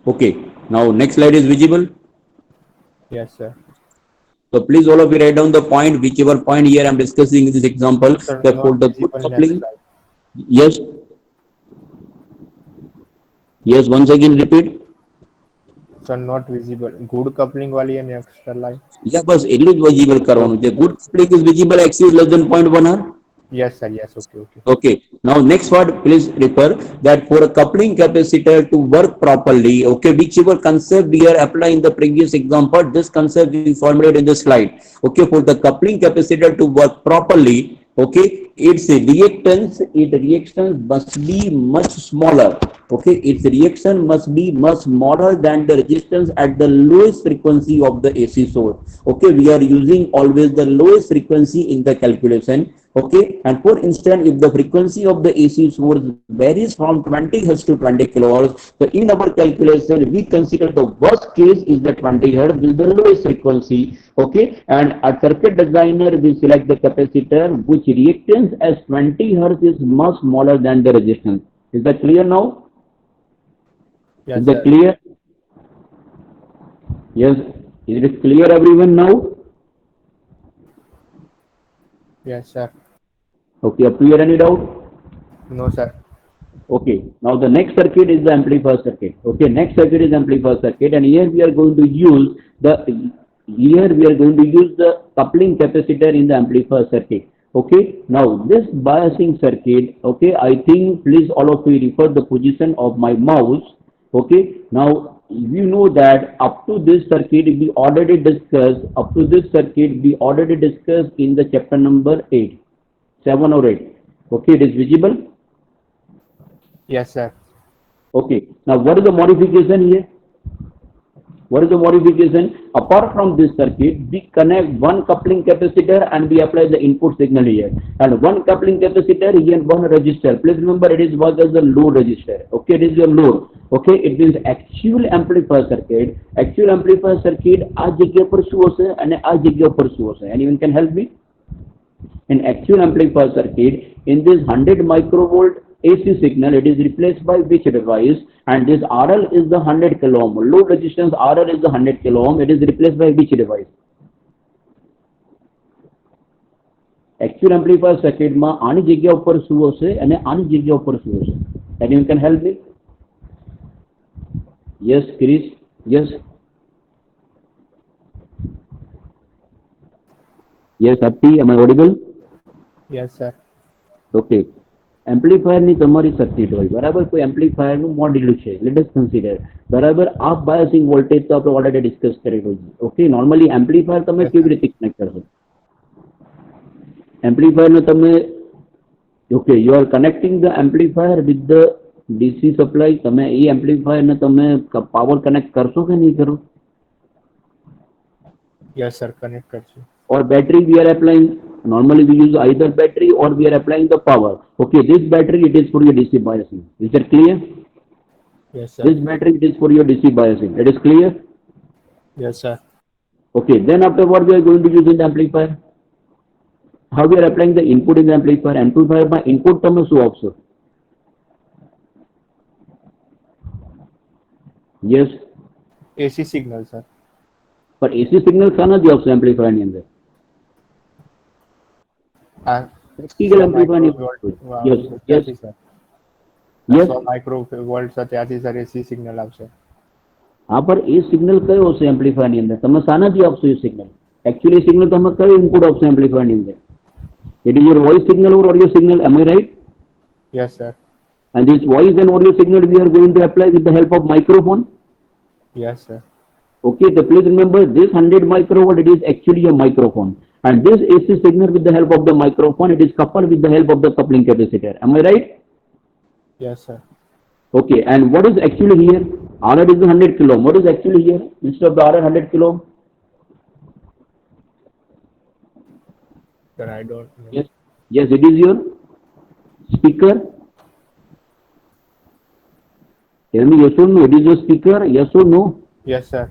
Speaker 8: Okay, now next slide is visible.
Speaker 2: Yes, sir.
Speaker 8: So please all of you write down the point, whichever point here I'm discussing in this example.
Speaker 2: Sir,
Speaker 8: Therefore,
Speaker 2: not
Speaker 8: the good
Speaker 2: visible. Next
Speaker 8: coupling.
Speaker 2: slide.
Speaker 8: Yes. Yes, once again repeat.
Speaker 2: Sir, not visible. Good coupling वाली है next slide.
Speaker 8: Yeah, બસ એટલું જ visible કરવાનું છે. Good coupling is visible, x is less than 0.1 r.
Speaker 2: Yes, sir. Yes. Okay. Okay.
Speaker 8: Okay, now next part, please refer that for a coupling capacitor to work properly, okay, whichever concept we are applying in the previous example, this concept we formulated in the slide. Okay, for the coupling capacitor to work properly, okay, its reactance must be much smaller. Okay, its reaction must be much smaller than the resistance at the lowest frequency of the AC source. Okay, we are using always the lowest frequency in the calculation. Okay, and for instance, if the frequency of the AC source varies from 20 Hz to 20 kilohertz, so in our calculation we consider the worst case is the 20 Hz with the lowest frequency. Okay, and a circuit designer will select the capacitor which reactance as 20 Hz is much smaller than the resistance. Is that clear now?
Speaker 2: Yes,
Speaker 8: Is that
Speaker 2: sir.
Speaker 8: clear? Yes, is it clear everyone now?
Speaker 2: Yes, sir.
Speaker 8: Okay, up to here any doubt?
Speaker 2: No, sir.
Speaker 8: Okay, now the next circuit is the amplifier circuit. Okay, next circuit is amplifier circuit, and here we are going to use the coupling capacitor in the amplifier circuit. Okay, now this biasing circuit, okay, I think please all of you refer the position of my mouse. Okay, now you know that up to this circuit we already discussed in the chapter number 8, 7 or 8. Okay, it is visible.
Speaker 2: Yes, sir.
Speaker 8: Okay, now what is the modification here? What is the modification? Apart from this circuit, we connect one coupling capacitor and we apply the input signal here. And one coupling capacitor here and one resistor. Please remember it is work as a load resistor. Okay, it is your load. Okay, it means actual amplifier circuit. Actual amplifier circuit આ જગ્યા પર શું હશે અને આ જગ્યા પર શું હશે? Anyone can help me? In actual amplifier circuit, in this 100 microvolt AC signal, it is replaced by which device? And this RL is the 100 kilo ohm. Load resistance RL is the 100 kilo ohm. It is replaced by which device? Actual amplifier circuit માં આની જગ્યા ઉપર શું હશે અને આની જગ્યા ઉપર શું હશે? Anyone can help me? Yes, Chris. Yes. Yes, Apti. Am I audible?
Speaker 2: Yes, sir.
Speaker 8: Okay. Amplifier ની તમારી સર્કિટ હોય બરાબર, કોઈ એમ્પ્લીફાયર નું મોડ્યુલ છે, લેટ અસ કન્સિડર બરાબર. આ બાયસિંગ વોલ્ટેજ તો આપણે ઓલરેડી ડિસ્કસ કરેલું છે. ઓકે, નોર્મલી એમ્પ્લીફાયર તમે કેવી રીતે કનેક્ટ કરશો? એમ્પ્લીફાયર ને તમે okay, you are connecting the amplifier with the DC supply. તમે એ એમ્પ્લીફાયર ને તમે પાવર કનેક્ટ કરશો કે નહીં કરો?
Speaker 2: Yes, sir. Connect કરશું.
Speaker 8: Or battery we are applying, normally we use either battery or we are applying the power. Okay, this battery it is for your DC biasing. Is that clear?
Speaker 2: Yes, sir.
Speaker 8: This battery it is for your DC biasing. It is clear?
Speaker 2: Yes, sir.
Speaker 8: Okay, then after what we are going to use in the amplifier? How we are applying the input in the amplifier? Amplifier by input તમે શું આપશો? Yes.
Speaker 2: AC signal, sir.
Speaker 8: But AC signal શાનાથી આપશો amplifier ની અંદર? Practical amplifier ની
Speaker 2: Wow.
Speaker 8: Yes, yes,
Speaker 2: sir.
Speaker 8: yes.
Speaker 2: 100 microvolt સાથે ત્યાંથી sir AC signal આવશે.
Speaker 8: હા, પણ એ સિગ્નલ કયો હશે એમ્પ્લીફાયર ની અંદર? તમે શાનાથી આપશો એ સિગ્નલ? એકચ્યુઅલી સિગ્નલ તમે કયો ઇનપુટ આપશો એમ્પ્લીફાયર ની અંદર? It is your voice signal or audio signal, am I right?
Speaker 2: Yes, sir.
Speaker 8: And this voice and audio signal we are going to apply with the help of microphone.
Speaker 2: Yes, sir.
Speaker 8: Okay, so please remember this 100 microwatt, it is actually a microphone. And this AC signal with the help of the microphone, it is coupled with the help of the coupling capacitor. Am I right?
Speaker 2: Yes, sir.
Speaker 8: Okay, and what is actually here? RR is 100 kilo ohm. What is actually here instead of the RR 100 kilo ohm?
Speaker 2: Sir, I don't know.
Speaker 8: Yes, yes, it is your speaker. Tell me yes or no. It is your speaker. Yes or no?
Speaker 2: Yes, sir.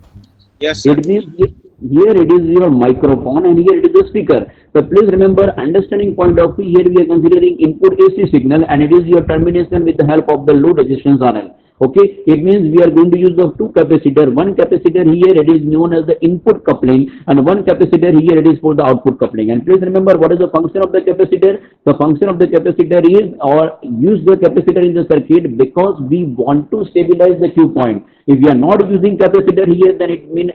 Speaker 9: Yes, sir.
Speaker 8: It means here it is your microphone and here it is the speaker. So please remember, understanding point of view, here we are considering input AC signal and it is your termination with the help of the load resistance RL. Okay, it means we are going to use the two capacitor. One capacitor here, it is known as the input coupling, and one capacitor here, it is for the output coupling. And please remember, what is the function of the capacitor? The function of the capacitor is, or use the capacitor in the circuit because we want to stabilize the Q point. If you are not using capacitor here, then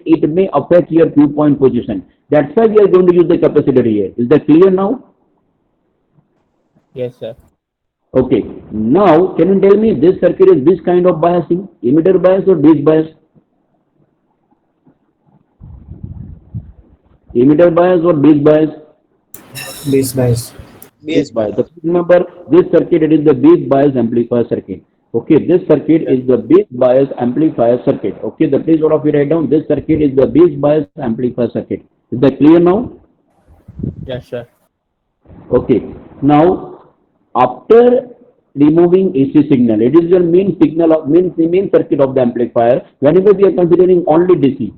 Speaker 8: it may affect your Q point position. That's why we are going to use the capacitor here. Is that clear now?
Speaker 2: Yes, sir.
Speaker 8: Okay, now can you tell me this circuit is which kind of biasing? Emitter bias or base bias? Emitter bias or base bias?
Speaker 1: Base bias.
Speaker 8: Base bias. So remember, this circuit, it is the base bias amplifier circuit. Okay, this circuit is the base bias amplifier circuit. Okay, the please all of you write down, this circuit is the base bias amplifier circuit. Is that clear now?
Speaker 2: Yes, sir.
Speaker 8: Okay, now after removing AC signal, it is your main signal of main circuit of the amplifier. Whenever we are considering only DC,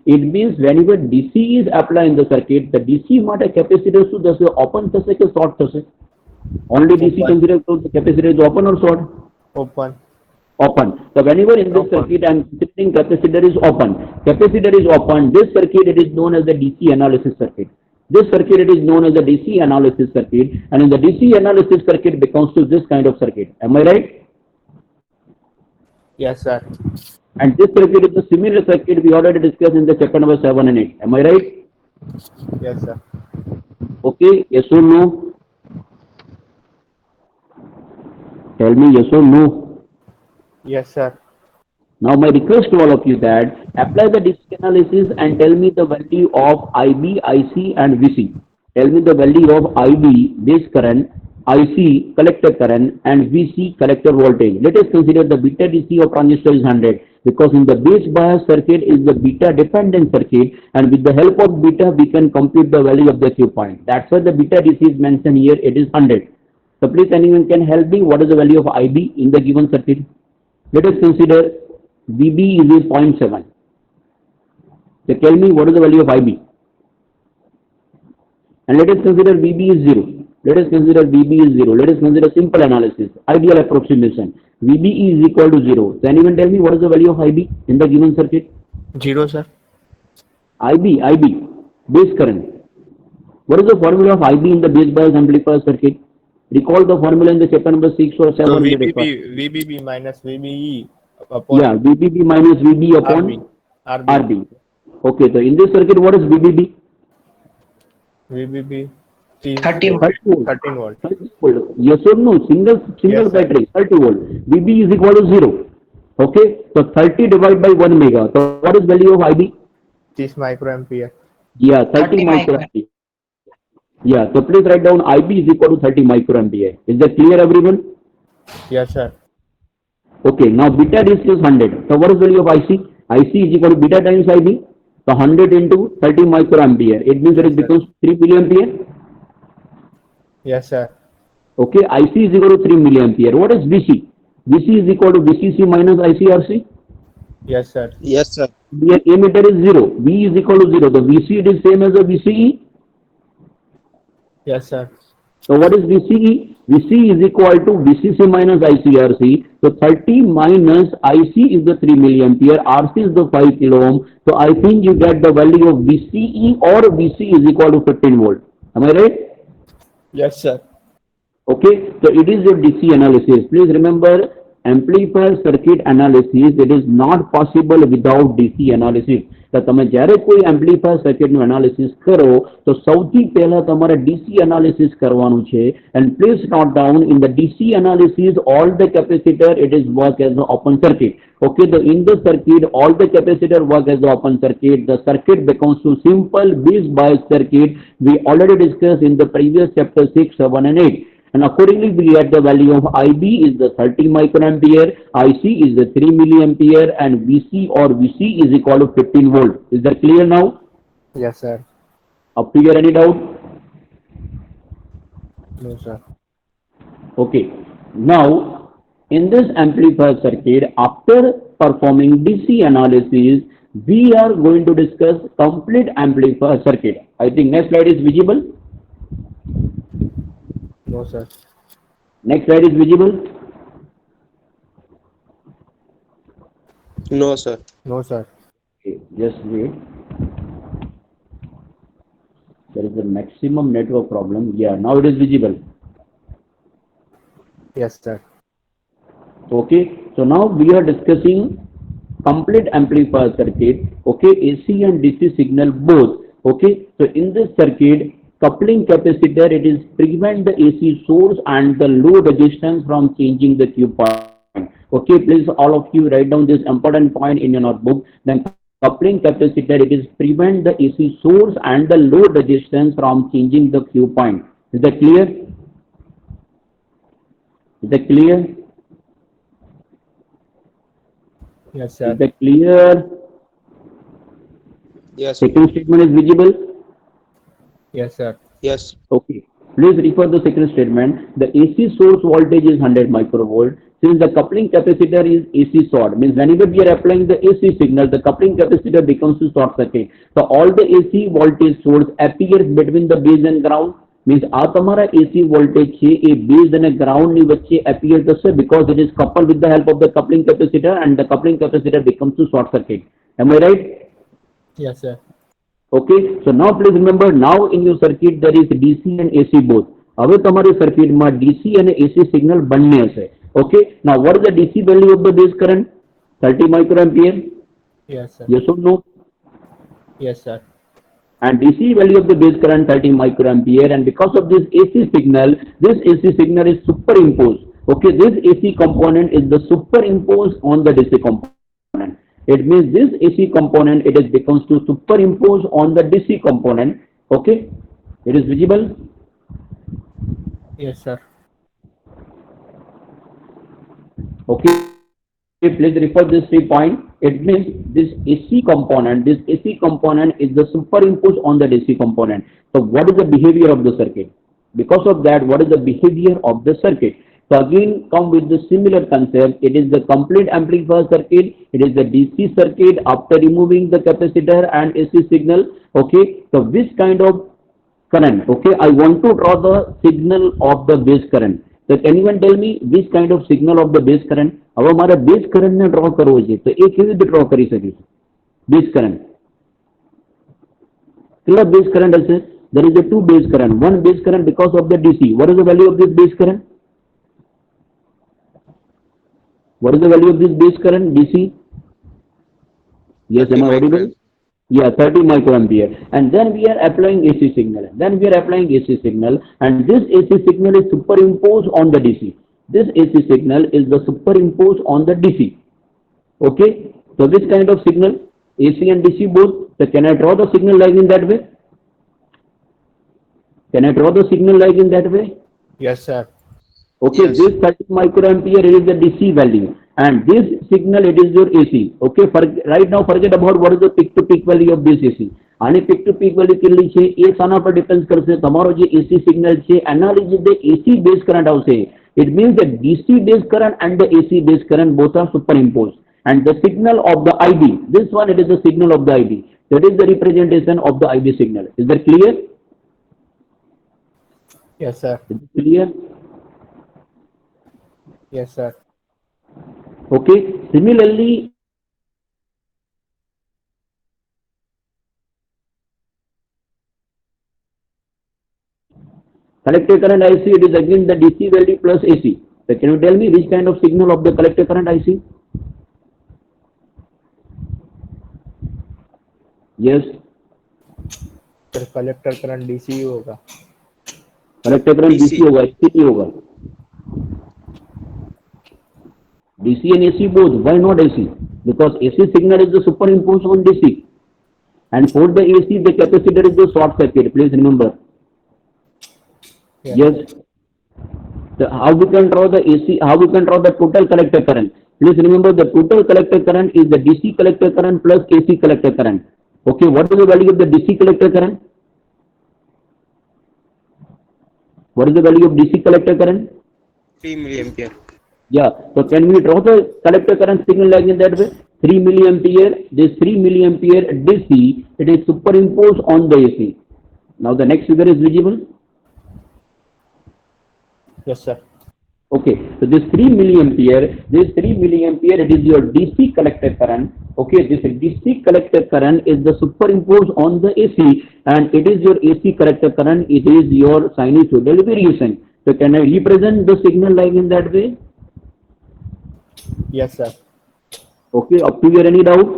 Speaker 8: it means whenever DC is applied in the circuit, the DC માટે capacitor શું થશે? Open થશે કે short થશે? Only DC consider the capacitor is open or short?
Speaker 2: Open.
Speaker 8: Open. So whenever in this circuit I am considering capacitor is open. This circuit, it is known as the DC analysis circuit. This circuit, it is known as the DC analysis circuit, and in the DC analysis circuit becomes to this kind of circuit. Am I right?
Speaker 2: Yes, sir.
Speaker 8: And this circuit is a similar circuit we already discussed in the chapter number 7 and 8. Am I right?
Speaker 2: Yes, sir.
Speaker 8: Okay, yes or no? Tell me yes or no.
Speaker 2: Yes, sir.
Speaker 8: Now my request to all of you that apply the DC analysis and tell me the value of IB, IC and VC. Tell me the value of IB, base current, IC, collector current and VC, collector voltage. Let us consider the beta DC of transistor is 100 because in the base bias circuit is the beta dependent circuit and with the help of beta we can compute the value of the Q point. That's why the beta DC is mentioned here, it is 100. So please anyone can help me, what is the value of IB in the given circuit? Let us consider VB is 0.7. So tell me what is the value of IB? And let us consider VB is 0. Let us consider simple analysis, ideal approximation. VB is equal to 0. So anyone tell me what is the value of IB in the given circuit?
Speaker 2: 0, sir.
Speaker 8: IB, base current. What is the formula of IB in the base bias amplifier circuit? Recall the formula in the chapter number 6 or 7.
Speaker 2: So VBB minus VBE upon
Speaker 8: VBB minus VB upon RB. Okay, so in this circuit, what is VBB?
Speaker 2: VBB
Speaker 7: 30
Speaker 8: volt.
Speaker 2: 13 volt.
Speaker 8: Yes or no? Single
Speaker 2: Yes,
Speaker 8: battery, 30 volt. VB is equal to 0. Okay, so 30 divided by 1 mega. So what is value of IB?
Speaker 2: 30 microampere.
Speaker 8: Yeah, 30 microampere. Yeah, so please write down IB is equal to 30 microampere. Is that clear, everyone?
Speaker 2: Yes, sir.
Speaker 8: Okay, now beta DC is 100. So what is value of IC? IC is equal to beta times IB. So 100 into 30 microampere. It means that it becomes 3 milliampere.
Speaker 2: Yes, sir.
Speaker 8: Okay, IC is equal to 3 milliampere. What is VC? VC is equal to VCC minus ICRC.
Speaker 2: Yes, sir.
Speaker 9: Yes, sir.
Speaker 8: The emitter is 0. V is equal to 0. The VC, it is same as the VCE.
Speaker 2: Yes, sir.
Speaker 8: So what is VCE? VC is equal to VCC minus ICRC. So 30 minus IC is the 3 milliampere, RC is the 5 kilo ohm. So I think you get the value of VCE or VC is equal to 15 volt. Am I right?
Speaker 2: Yes, sir.
Speaker 8: Okay, so it is your DC analysis. Please remember, amplifier circuit analysis, it is not possible without DC analysis. તો તમે જ્યારે કોઈ amplifier સર્કિટનું analysis કરો તો સૌથી પહેલા તમારે ડીસી એનાલિસિસ કરવાનું છે. And please note down in the DC analysis all the capacitor it is work as open circuit. Okay, in the circuit, all the capacitor work as the open circuit. The circuit becomes to simple base bias circuit. We already discussed in the previous chapter 6, 7 and 8. And accordingly, we get the value of IB is the 30 microampere, IC is the 3 milliampere, and VC or VC is equal to 15 volt. Is that clear now?
Speaker 2: Yes, sir.
Speaker 8: Up to here, any doubt?
Speaker 2: No, sir.
Speaker 8: Okay. Now, in this amplifier circuit, after performing DC analysis, we are going to discuss complete amplifier circuit. I think next slide is visible.
Speaker 2: No, sir.
Speaker 8: Next slide is visible.
Speaker 9: No, sir.
Speaker 2: No, sir.
Speaker 8: Okay, just wait. There is a maximum network problem. Yeah, now it is visible.
Speaker 2: Yes, sir.
Speaker 8: Okay, so now we are discussing complete amplifier circuit. Okay, AC and DC signal both. Okay, so in this circuit, coupling capacitor, it is prevent the AC source and the load resistance from changing the Q point. Okay, please all of you write down this important point in your notebook. Then coupling capacitor, it is prevent the AC source and the load resistance from changing the Q point. Is that clear? Is that clear?
Speaker 2: Yes, sir.
Speaker 8: Is that clear?
Speaker 9: Yes.
Speaker 8: Second statement is visible.
Speaker 2: Yes, sir.
Speaker 9: Yes.
Speaker 8: Okay. Please refer the second statement. The AC source voltage is 100 microvolt. Since the coupling capacitor is AC short, means whenever we are applying the AC signal, the coupling capacitor becomes to short circuit. So all the AC voltage source appears between the base and ground. Means આ તમારા AC voltage છે એ base અને ground ની વચ્ચે appear થશે because it is coupled with the help of the coupling capacitor and the coupling capacitor becomes to short circuit. Am I right?
Speaker 2: Yes, sir.
Speaker 8: Okay, so now please remember, now in your circuit there is DC and AC both. હવે તમારી સર્કિટમાં DC અને AC signal બંને હશે. Okay, now what is the DC value of the base current? 30 microampere.
Speaker 2: Yes, sir.
Speaker 8: Yes or no?
Speaker 2: Yes, sir.
Speaker 8: And DC value of the base current 30 microampere, and because of this AC signal is superimposed. Okay, this AC component is the superimposed on the DC component. It means this AC component, it is becomes to superimpose on the DC component. Okay, it is visible.
Speaker 2: Yes, sir.
Speaker 8: Okay, please refer this 3 point. It means this AC component is the superimposed on the DC component. So what is the behavior of the circuit? Because of that, what is the behavior of the circuit? So again, come with the similar concept. It is the complete amplifier circuit. It is the DC circuit after removing the capacitor and AC signal. Okay, so which kind of current? Okay, I want to draw the signal of the base current. So can anyone tell me which kind of signal of the base current? હવે મારે base current ને draw કરવો છે તો એ કેવી રીતે draw કરી શકીશ? Base current. કેટલા base current હશે? There is a two base current. One base current because of the DC. What is the value of this base current? What is the value of this base current DC? Yes, am I audible? Yeah, 30 microampere. And then we are applying AC signal. And this AC signal is superimposed on the DC. This AC signal is the superimposed on the DC. Okay, so this kind of signal, AC and DC both. So can I draw the signal like in that way? Can I draw the signal like in that way?
Speaker 2: Yes, sir.
Speaker 8: Okay,
Speaker 9: Yes.
Speaker 8: this 30 microampere is the DC value, and this signal it is your AC. Okay, right now forget about what is the peak to peak value of this AC. અને peak to peak value કેટલી છે એ શાના પર depend કરશે? તમારો જે AC signal છે એના લીધે AC base current આવશે. It means the DC base current and the AC base current both are superimposed, and the signal of the IB, this one it is the signal of the IB, that is the representation of the IB signal. Is that clear?
Speaker 2: Yes, sir.
Speaker 8: Is it clear?
Speaker 2: Yes, sir.
Speaker 8: Okay, similarly collector current IC, it is again the DC value plus AC. So can you tell me which kind of signal of the collector current I see? Yes,
Speaker 2: sir collector current DC होगा.
Speaker 8: collector current DC होगा, AC नहीं होगा. DC and AC both. Why not AC? Because AC signal is the superimposed on DC. And for the AC, the capacitor is the short circuit. Please remember. Yes. So how we can draw the AC? How we can draw the total collector current? Please remember the total collector current is the DC collector current plus AC collector current. Okay. What is the value of the DC collector current? What is the value of DC collector current?
Speaker 6: 3 milliampere.
Speaker 8: Yeah. So can we draw the collector current signal like in that way? 3 milliampere. This 3 milliampere DC, it is superimposed on the AC. Now the next figure is visible.
Speaker 2: Yes sir.
Speaker 8: Okay. So this 3 milliampere, it is your DC collector current. Okay. This DC collector current is the superimposed on the AC, and it is your AC collector current. It is your sinusoidal variation. So can I represent the signal like in that way?
Speaker 2: Yes sir.
Speaker 8: Okay. Up to here, any doubt?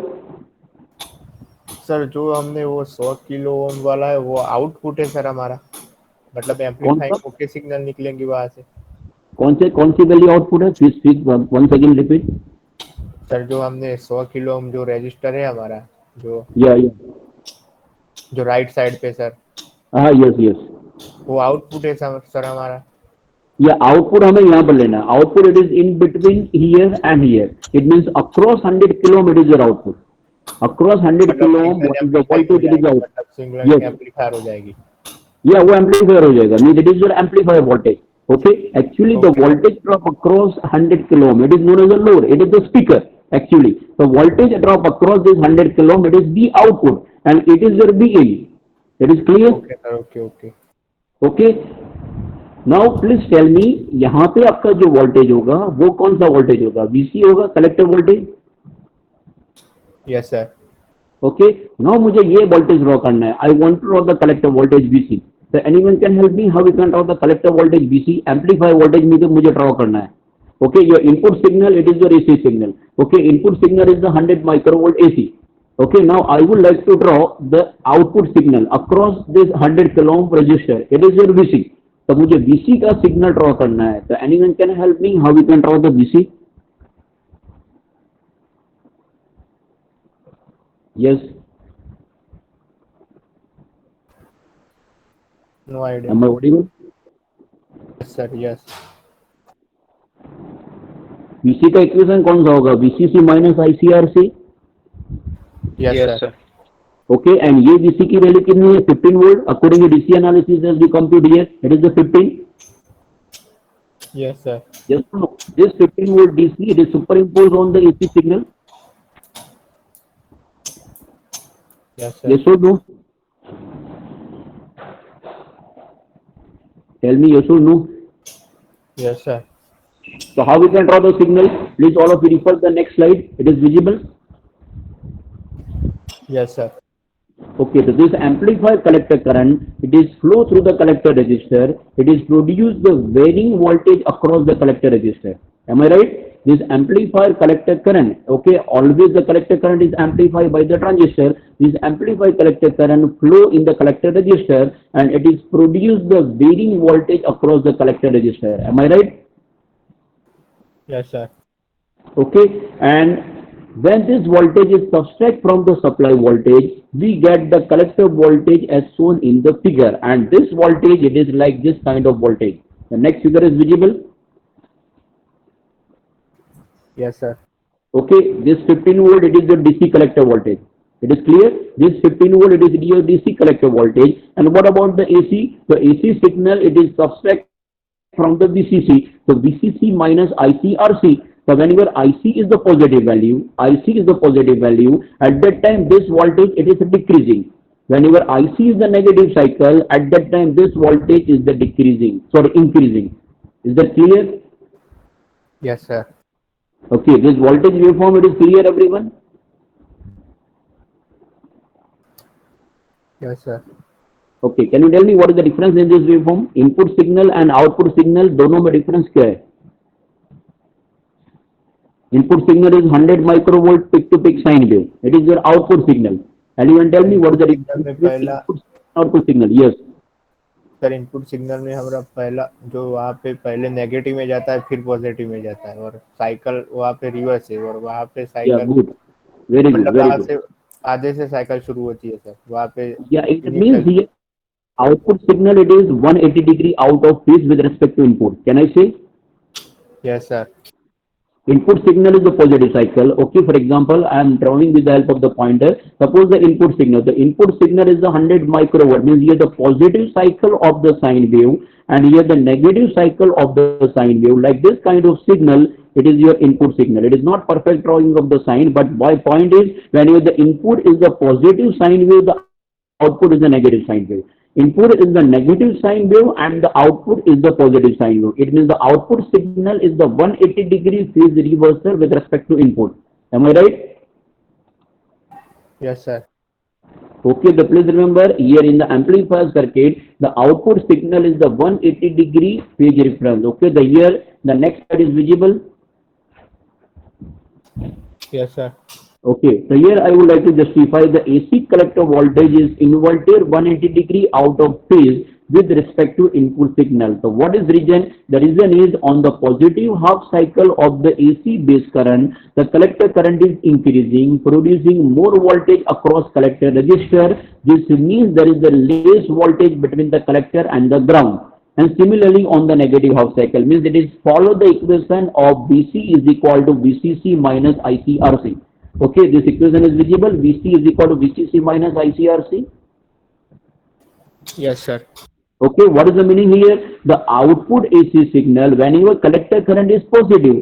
Speaker 2: Sir जो हमने वो 100 kilo ohm वाला है वो output है sir हमारा, मतलब amplifying okay signal निकलेंगे वहां से.
Speaker 8: कौन सी वैल्यू आउटपुट है? Please one second repeat.
Speaker 2: Sir जो हमने 100 किलो ओम जो रजिस्टर है हमारा, जो
Speaker 8: या
Speaker 2: जो राइट साइड पे सर,
Speaker 8: हाँ यस
Speaker 2: वो आउटपुट है सर हमारा.
Speaker 8: या आउटपुट हमें यहाँ पर लेना है. Output it is in between here and here. It means across 100 kilo ohm it is your output. Across 100 kilo ohm what is the voltage it is out.
Speaker 2: Singular amplifier हो जाएगी.
Speaker 8: या वो एम्पलीफायर हो जाएगा. Means it is your amplifier voltage. Okay, actually the voltage drop across 100 kilo ohm, it is known as a load. It is the speaker. Actually, the voltage drop across this 100 kilo ohm, it is the output, and it is your BA. It is clear?
Speaker 2: Okay sir. Okay.
Speaker 8: Okay. Now please tell me, यहाँ पे आपका जो voltage होगा वो कौन सा voltage होगा? VC होगा, collector voltage.
Speaker 2: Yes sir.
Speaker 8: Okay. Now मुझे ये वोल्टेज ड्रॉ करना है. I want to draw the collector voltage VC. So anyone can help me how we can draw the collector voltage VC? Amplifier voltage मुझे draw करना है. Okay, your input signal, it is your AC signal. Okay, input signal is the 100 microvolt AC. Okay, now I would like to draw the output signal across this 100 kilo ohm resistor. It is your VC. तो मुझे VC का signal draw करना है. So anyone can help me how we can draw the VC? Yes.
Speaker 2: No idea.
Speaker 8: Am I audible?
Speaker 2: Yes sir. Yes.
Speaker 8: VC का equation कौन सा होगा? VCC minus ICRC.
Speaker 2: Yes sir.
Speaker 8: Okay, and ये VC की value कितनी है? 15 volt. According to DC analysis as we compute here, it is the 15.
Speaker 2: Yes sir.
Speaker 8: Yes, no. This 15 volt DC, it is superimposed on the AC signal.
Speaker 2: Yes sir.
Speaker 8: Yes or no? Tell me yes or no.
Speaker 2: Yes sir.
Speaker 8: So how we can draw the signal? Please all of you refer the next slide. It is visible.
Speaker 2: Yes sir.
Speaker 8: Okay, so this amplifier collector current, it is flow through the collector resistor. It is produce the varying voltage across the collector resistor. Am I right? This amplifier collector current, okay, always the collector current is amplified by the transistor. This amplifier collector current flow in the collector resistor, and it is produce the varying voltage across the collector resistor. Am I right?
Speaker 2: Yes sir.
Speaker 8: Okay, and when this voltage is subtract from the supply voltage, we get the collector voltage as shown in the figure, and this voltage, it is like this kind of voltage. The next figure is visible.
Speaker 2: Yes sir.
Speaker 8: Okay, this 15 volt, it is the DC collector voltage. It is clear? This 15 volt, it is your DC collector voltage. And what about the AC? The AC signal, it is subtract from the VCC. So VCC minus ICRC. So whenever IC is the positive value, at that time this voltage, it is decreasing. Whenever IC is the negative cycle, at that time this voltage is the increasing. Is that clear?
Speaker 2: Yes sir.
Speaker 8: Okay, this voltage waveform, it is clear everyone?
Speaker 2: Yes sir.
Speaker 8: Okay, can you tell me what is the difference in this waveform? Input signal and output signal, दोनों में difference क्या है? Input signal is 100 microvolt peak to peak sine wave. It is your output signal. Anyone tell me what is the
Speaker 2: signal में पहला
Speaker 8: output signal? Yes.
Speaker 2: Sir input signal में हमारा पहला जो वहाँ पे पहले नेगेटिव में जाता है फिर पॉजिटिव में जाता है और साइकिल वहाँ पे रिवर्स है और वहाँ पे
Speaker 8: Yeah,
Speaker 2: cycle
Speaker 8: good. Very good.
Speaker 2: मतलब
Speaker 8: Very
Speaker 2: वहाँ
Speaker 8: good.
Speaker 2: से आधे से साइकिल शुरू होती है सर वहाँ पे
Speaker 8: Yeah, it means
Speaker 2: initial-
Speaker 8: here output signal it is 180 degree out of phase with respect to input. Can I say?
Speaker 2: Yes sir
Speaker 8: Input signal is the positive cycle. Okay, for example, I am drawing with the help of the pointer. Suppose the input signal is the 100 microwatt, means here the positive cycle of the sine wave and here the negative cycle of the sine wave. Like this kind of signal, it is your input signal. It is not perfect drawing of the sine, but my point is whenever the input is the positive sine wave, the output is the negative sine wave. Input is the negative sine wave and the output is the positive sine wave. It means the output signal is the 180 degree phase reversal with respect to input. Am I right?
Speaker 2: Yes sir
Speaker 8: Okay, so please remember here in the amplifier circuit, the output signal is the 180 degree phase reference. Okay, the next slide is visible.
Speaker 2: Yes sir
Speaker 8: Okay, so here I would like to justify the AC collector voltage is inverted 180 degree out of phase with respect to input signal. So what is reason? The reason is on the positive half cycle of the AC base current, the collector current is increasing, producing more voltage across collector resistor. This means there is a less voltage between the collector and the ground. And similarly on the negative half cycle, means it is follow the equation of VC is equal to VCC minus ICRC. Okay, this equation is visible. VC is equal to VCC minus ICRC.
Speaker 2: Yes sir
Speaker 8: Okay, what is the meaning here? The output AC signal, whenever collector current is positive,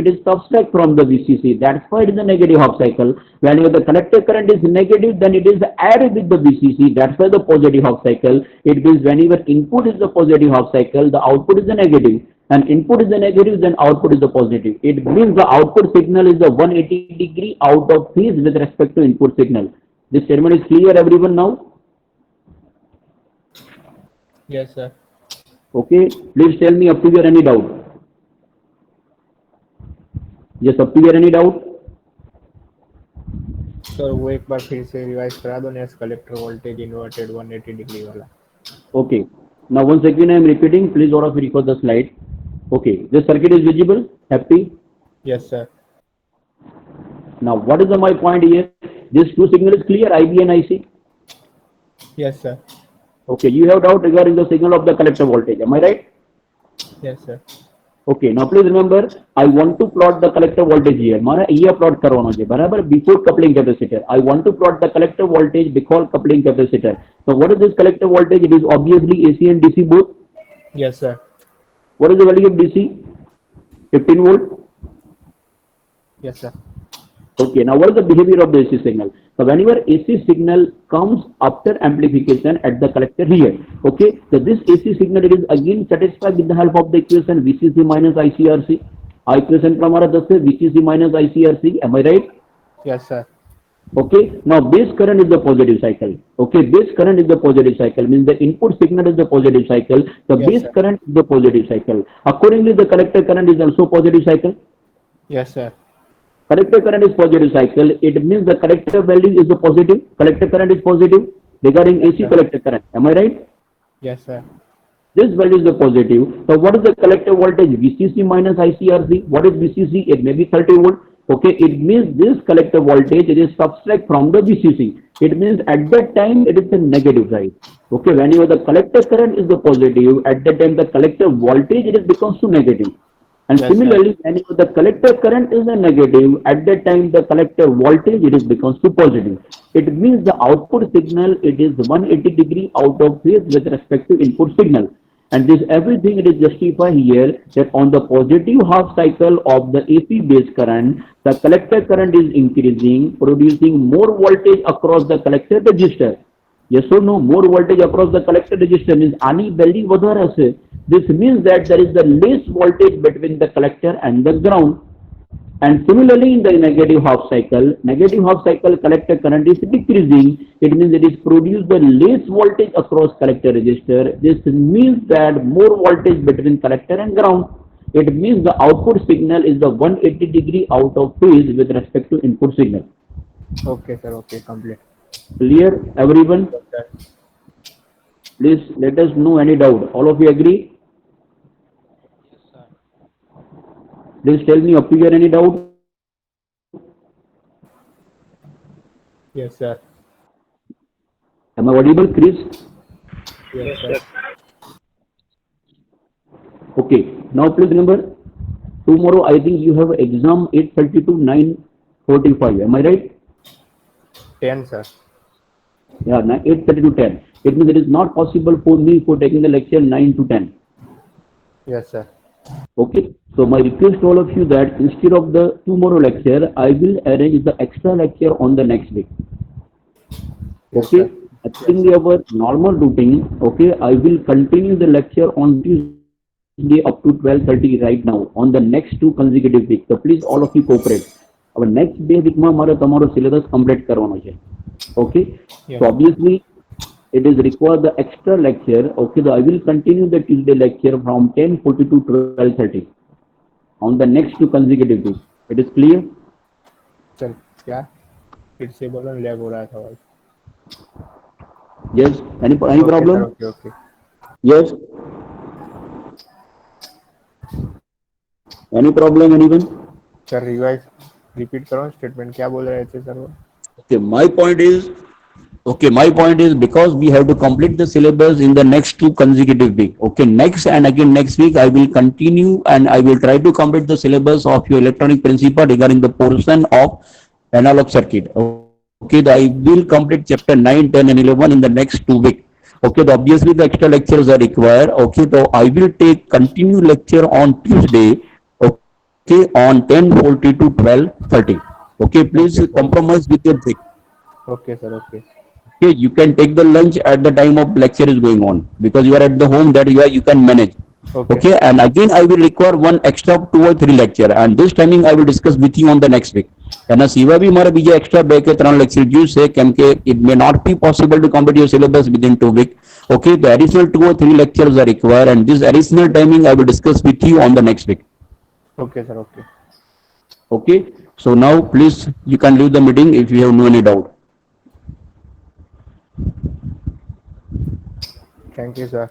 Speaker 8: it is subtract from the VCC. That's why it is a negative half cycle. Whenever the collector current is negative, then it is added with the VCC. That's why the positive half cycle. It means whenever input is the positive half cycle, the output is the negative. And input is the negative, then output is the positive. It means the output signal is the 180 degree out of phase with respect to input signal. This statement is clear, everyone now?
Speaker 2: Yes sir
Speaker 8: Okay, please tell me up to here any doubt. Yes, up to here any doubt?
Speaker 2: Sir वो एक बार फिर से revise करा दो next collector voltage inverted 180 degree वाला
Speaker 8: Okay. Now once again I am repeating, please all of you record the slide. Okay, this circuit is visible? Happy?
Speaker 2: Yes sir
Speaker 8: Now what is my point here? This two signal is clear, IB and IC.
Speaker 2: Yes sir
Speaker 8: Okay, you have doubt regarding the signal of the collector voltage, am I right?
Speaker 2: Yes sir
Speaker 8: Okay, now please remember, I want to plot the collector voltage here. माना ये plot करवाना है, बराबर? Before coupling capacitor, I want to plot the collector voltage before coupling capacitor. So what is this collector voltage? It is obviously AC and DC both.
Speaker 2: Yes sir
Speaker 8: What is the value of DC? 15 volt.
Speaker 2: Yes sir
Speaker 8: Okay, now what is the behavior of the AC signal? So whenever AC signal comes after amplification at the collector here, okay, so this AC signal it is again satisfied with the help of the equation VCC minus ICRC. Equation पर हमारा 10 है VCC minus ICRC. Am I right?
Speaker 2: Yes sir
Speaker 8: Okay, now base current is the positive cycle. Okay, base current is the positive cycle, means the input signal is the positive cycle. The
Speaker 2: Yes,
Speaker 8: base
Speaker 2: sir.
Speaker 8: current is the positive cycle. Accordingly, the collector current is also positive cycle.
Speaker 2: Yes sir
Speaker 8: Collector current is positive cycle. It means the collector value is the positive. Collector current is positive regarding AC
Speaker 2: sir.
Speaker 8: collector current. Am I right?
Speaker 2: Yes sir
Speaker 8: This value is the positive. So what is the collector voltage? VCC minus ICRC. What is VCC? It may be 30 volt. Okay, it means this collector voltage it is subtract from the VCC. It means at that time it is the negative side. Okay, whenever the collector current is the positive, at that time the collector voltage it is becomes to negative. And
Speaker 2: Yes, sir.
Speaker 8: similarly, whenever the collector current is a negative, at that time the collector voltage it is becomes to positive. It means the output signal it is 180 degree out of phase with respect to input signal. And this everything it is justified here that on the positive half cycle of the AC base current, the collector current is increasing, producing more voltage across the collector resistor. Yes or no? More voltage across the collector resistor means any value વધારે હશે. This means that there is the less voltage between the collector and the ground. And similarly in the negative half cycle collector current is decreasing. It means it is produced the less voltage across collector resistor. This means that more voltage between collector and ground. It means the output signal is the 180 degree out of phase with respect to input signal.
Speaker 2: Okay, sir. Okay, complete.
Speaker 8: Clear, everyone?
Speaker 2: Sir.
Speaker 8: Please let us know any doubt. All of you agree? Please tell me up here any doubt.
Speaker 2: Yes, sir.
Speaker 8: Am I audible, Chris?
Speaker 2: Yes, sir.
Speaker 8: Okay. Now please remember, tomorrow I think you have exam 8:30 to 9:45. Am I right?
Speaker 2: 10, sir.
Speaker 8: Yeah, 8:30 to 10. It means it is not possible for me for taking the lecture 9 to 10.
Speaker 2: Yes, sir.
Speaker 8: Okay. So my request to all of you that instead of the tomorrow lecture, I will arrange the extra lecture on the next week.
Speaker 2: Yes,
Speaker 8: Okay.
Speaker 2: sir.
Speaker 8: According to our normal routine, okay, I will continue the lecture on Tuesday up to 12:30 right now on the next 2 consecutive weeks. So please all of you cooperate. Our next day week માં મારે તમારો syllabus complete કરવાનો છે. Okay.
Speaker 2: Yes.
Speaker 8: So obviously it is required the extra lecture. Okay, so I will continue the Tuesday lecture from 10:40 to 12:30 on the next 2 consecutive weeks. It is clear?
Speaker 2: Sir क्या फिर से बोलो, lag हो रहा था आवाज.
Speaker 8: Yes. Any
Speaker 2: Okay,
Speaker 8: problem?
Speaker 2: sir. Okay, okay.
Speaker 8: Yes. Any problem, anyone?
Speaker 2: Sir revise repeat करो statement, क्या बोल रहे थे सर वो?
Speaker 8: Okay, my point is because we have to complete the syllabus in the next 2 consecutive week. Okay, next and again next week I will continue and I will try to complete the syllabus of your electronic principle regarding the portion of analog circuit. Okay, I will complete chapter 9, 10 and 11 in the next 2 weeks. Okay, so obviously the extra lectures are required. Okay, so I will take continue lecture on Tuesday. Okay, on 10:40 to 12:30. Okay, please
Speaker 2: Okay, sir.
Speaker 8: compromise with your break.
Speaker 2: Okay, sir. Okay.
Speaker 8: Okay, you can take the lunch at the time of lecture is going on because you are at the home that you can manage.
Speaker 2: Okay.
Speaker 8: Okay, and again I will require one extra 2 or 3 lecture and this timing I will discuss with you on the next week. And સિવાય બી મારે બીજા extra 2 કે 3 lecture જોઈશે કેમ કે it may not be possible to complete your syllabus within 2 weeks. Okay, the additional 2 or 3 lectures are required and this additional timing I will discuss with you on the next week.
Speaker 2: Okay, sir. Okay.
Speaker 8: Okay, so now please you can leave the meeting if you have no any doubt.
Speaker 2: Thank you, sir.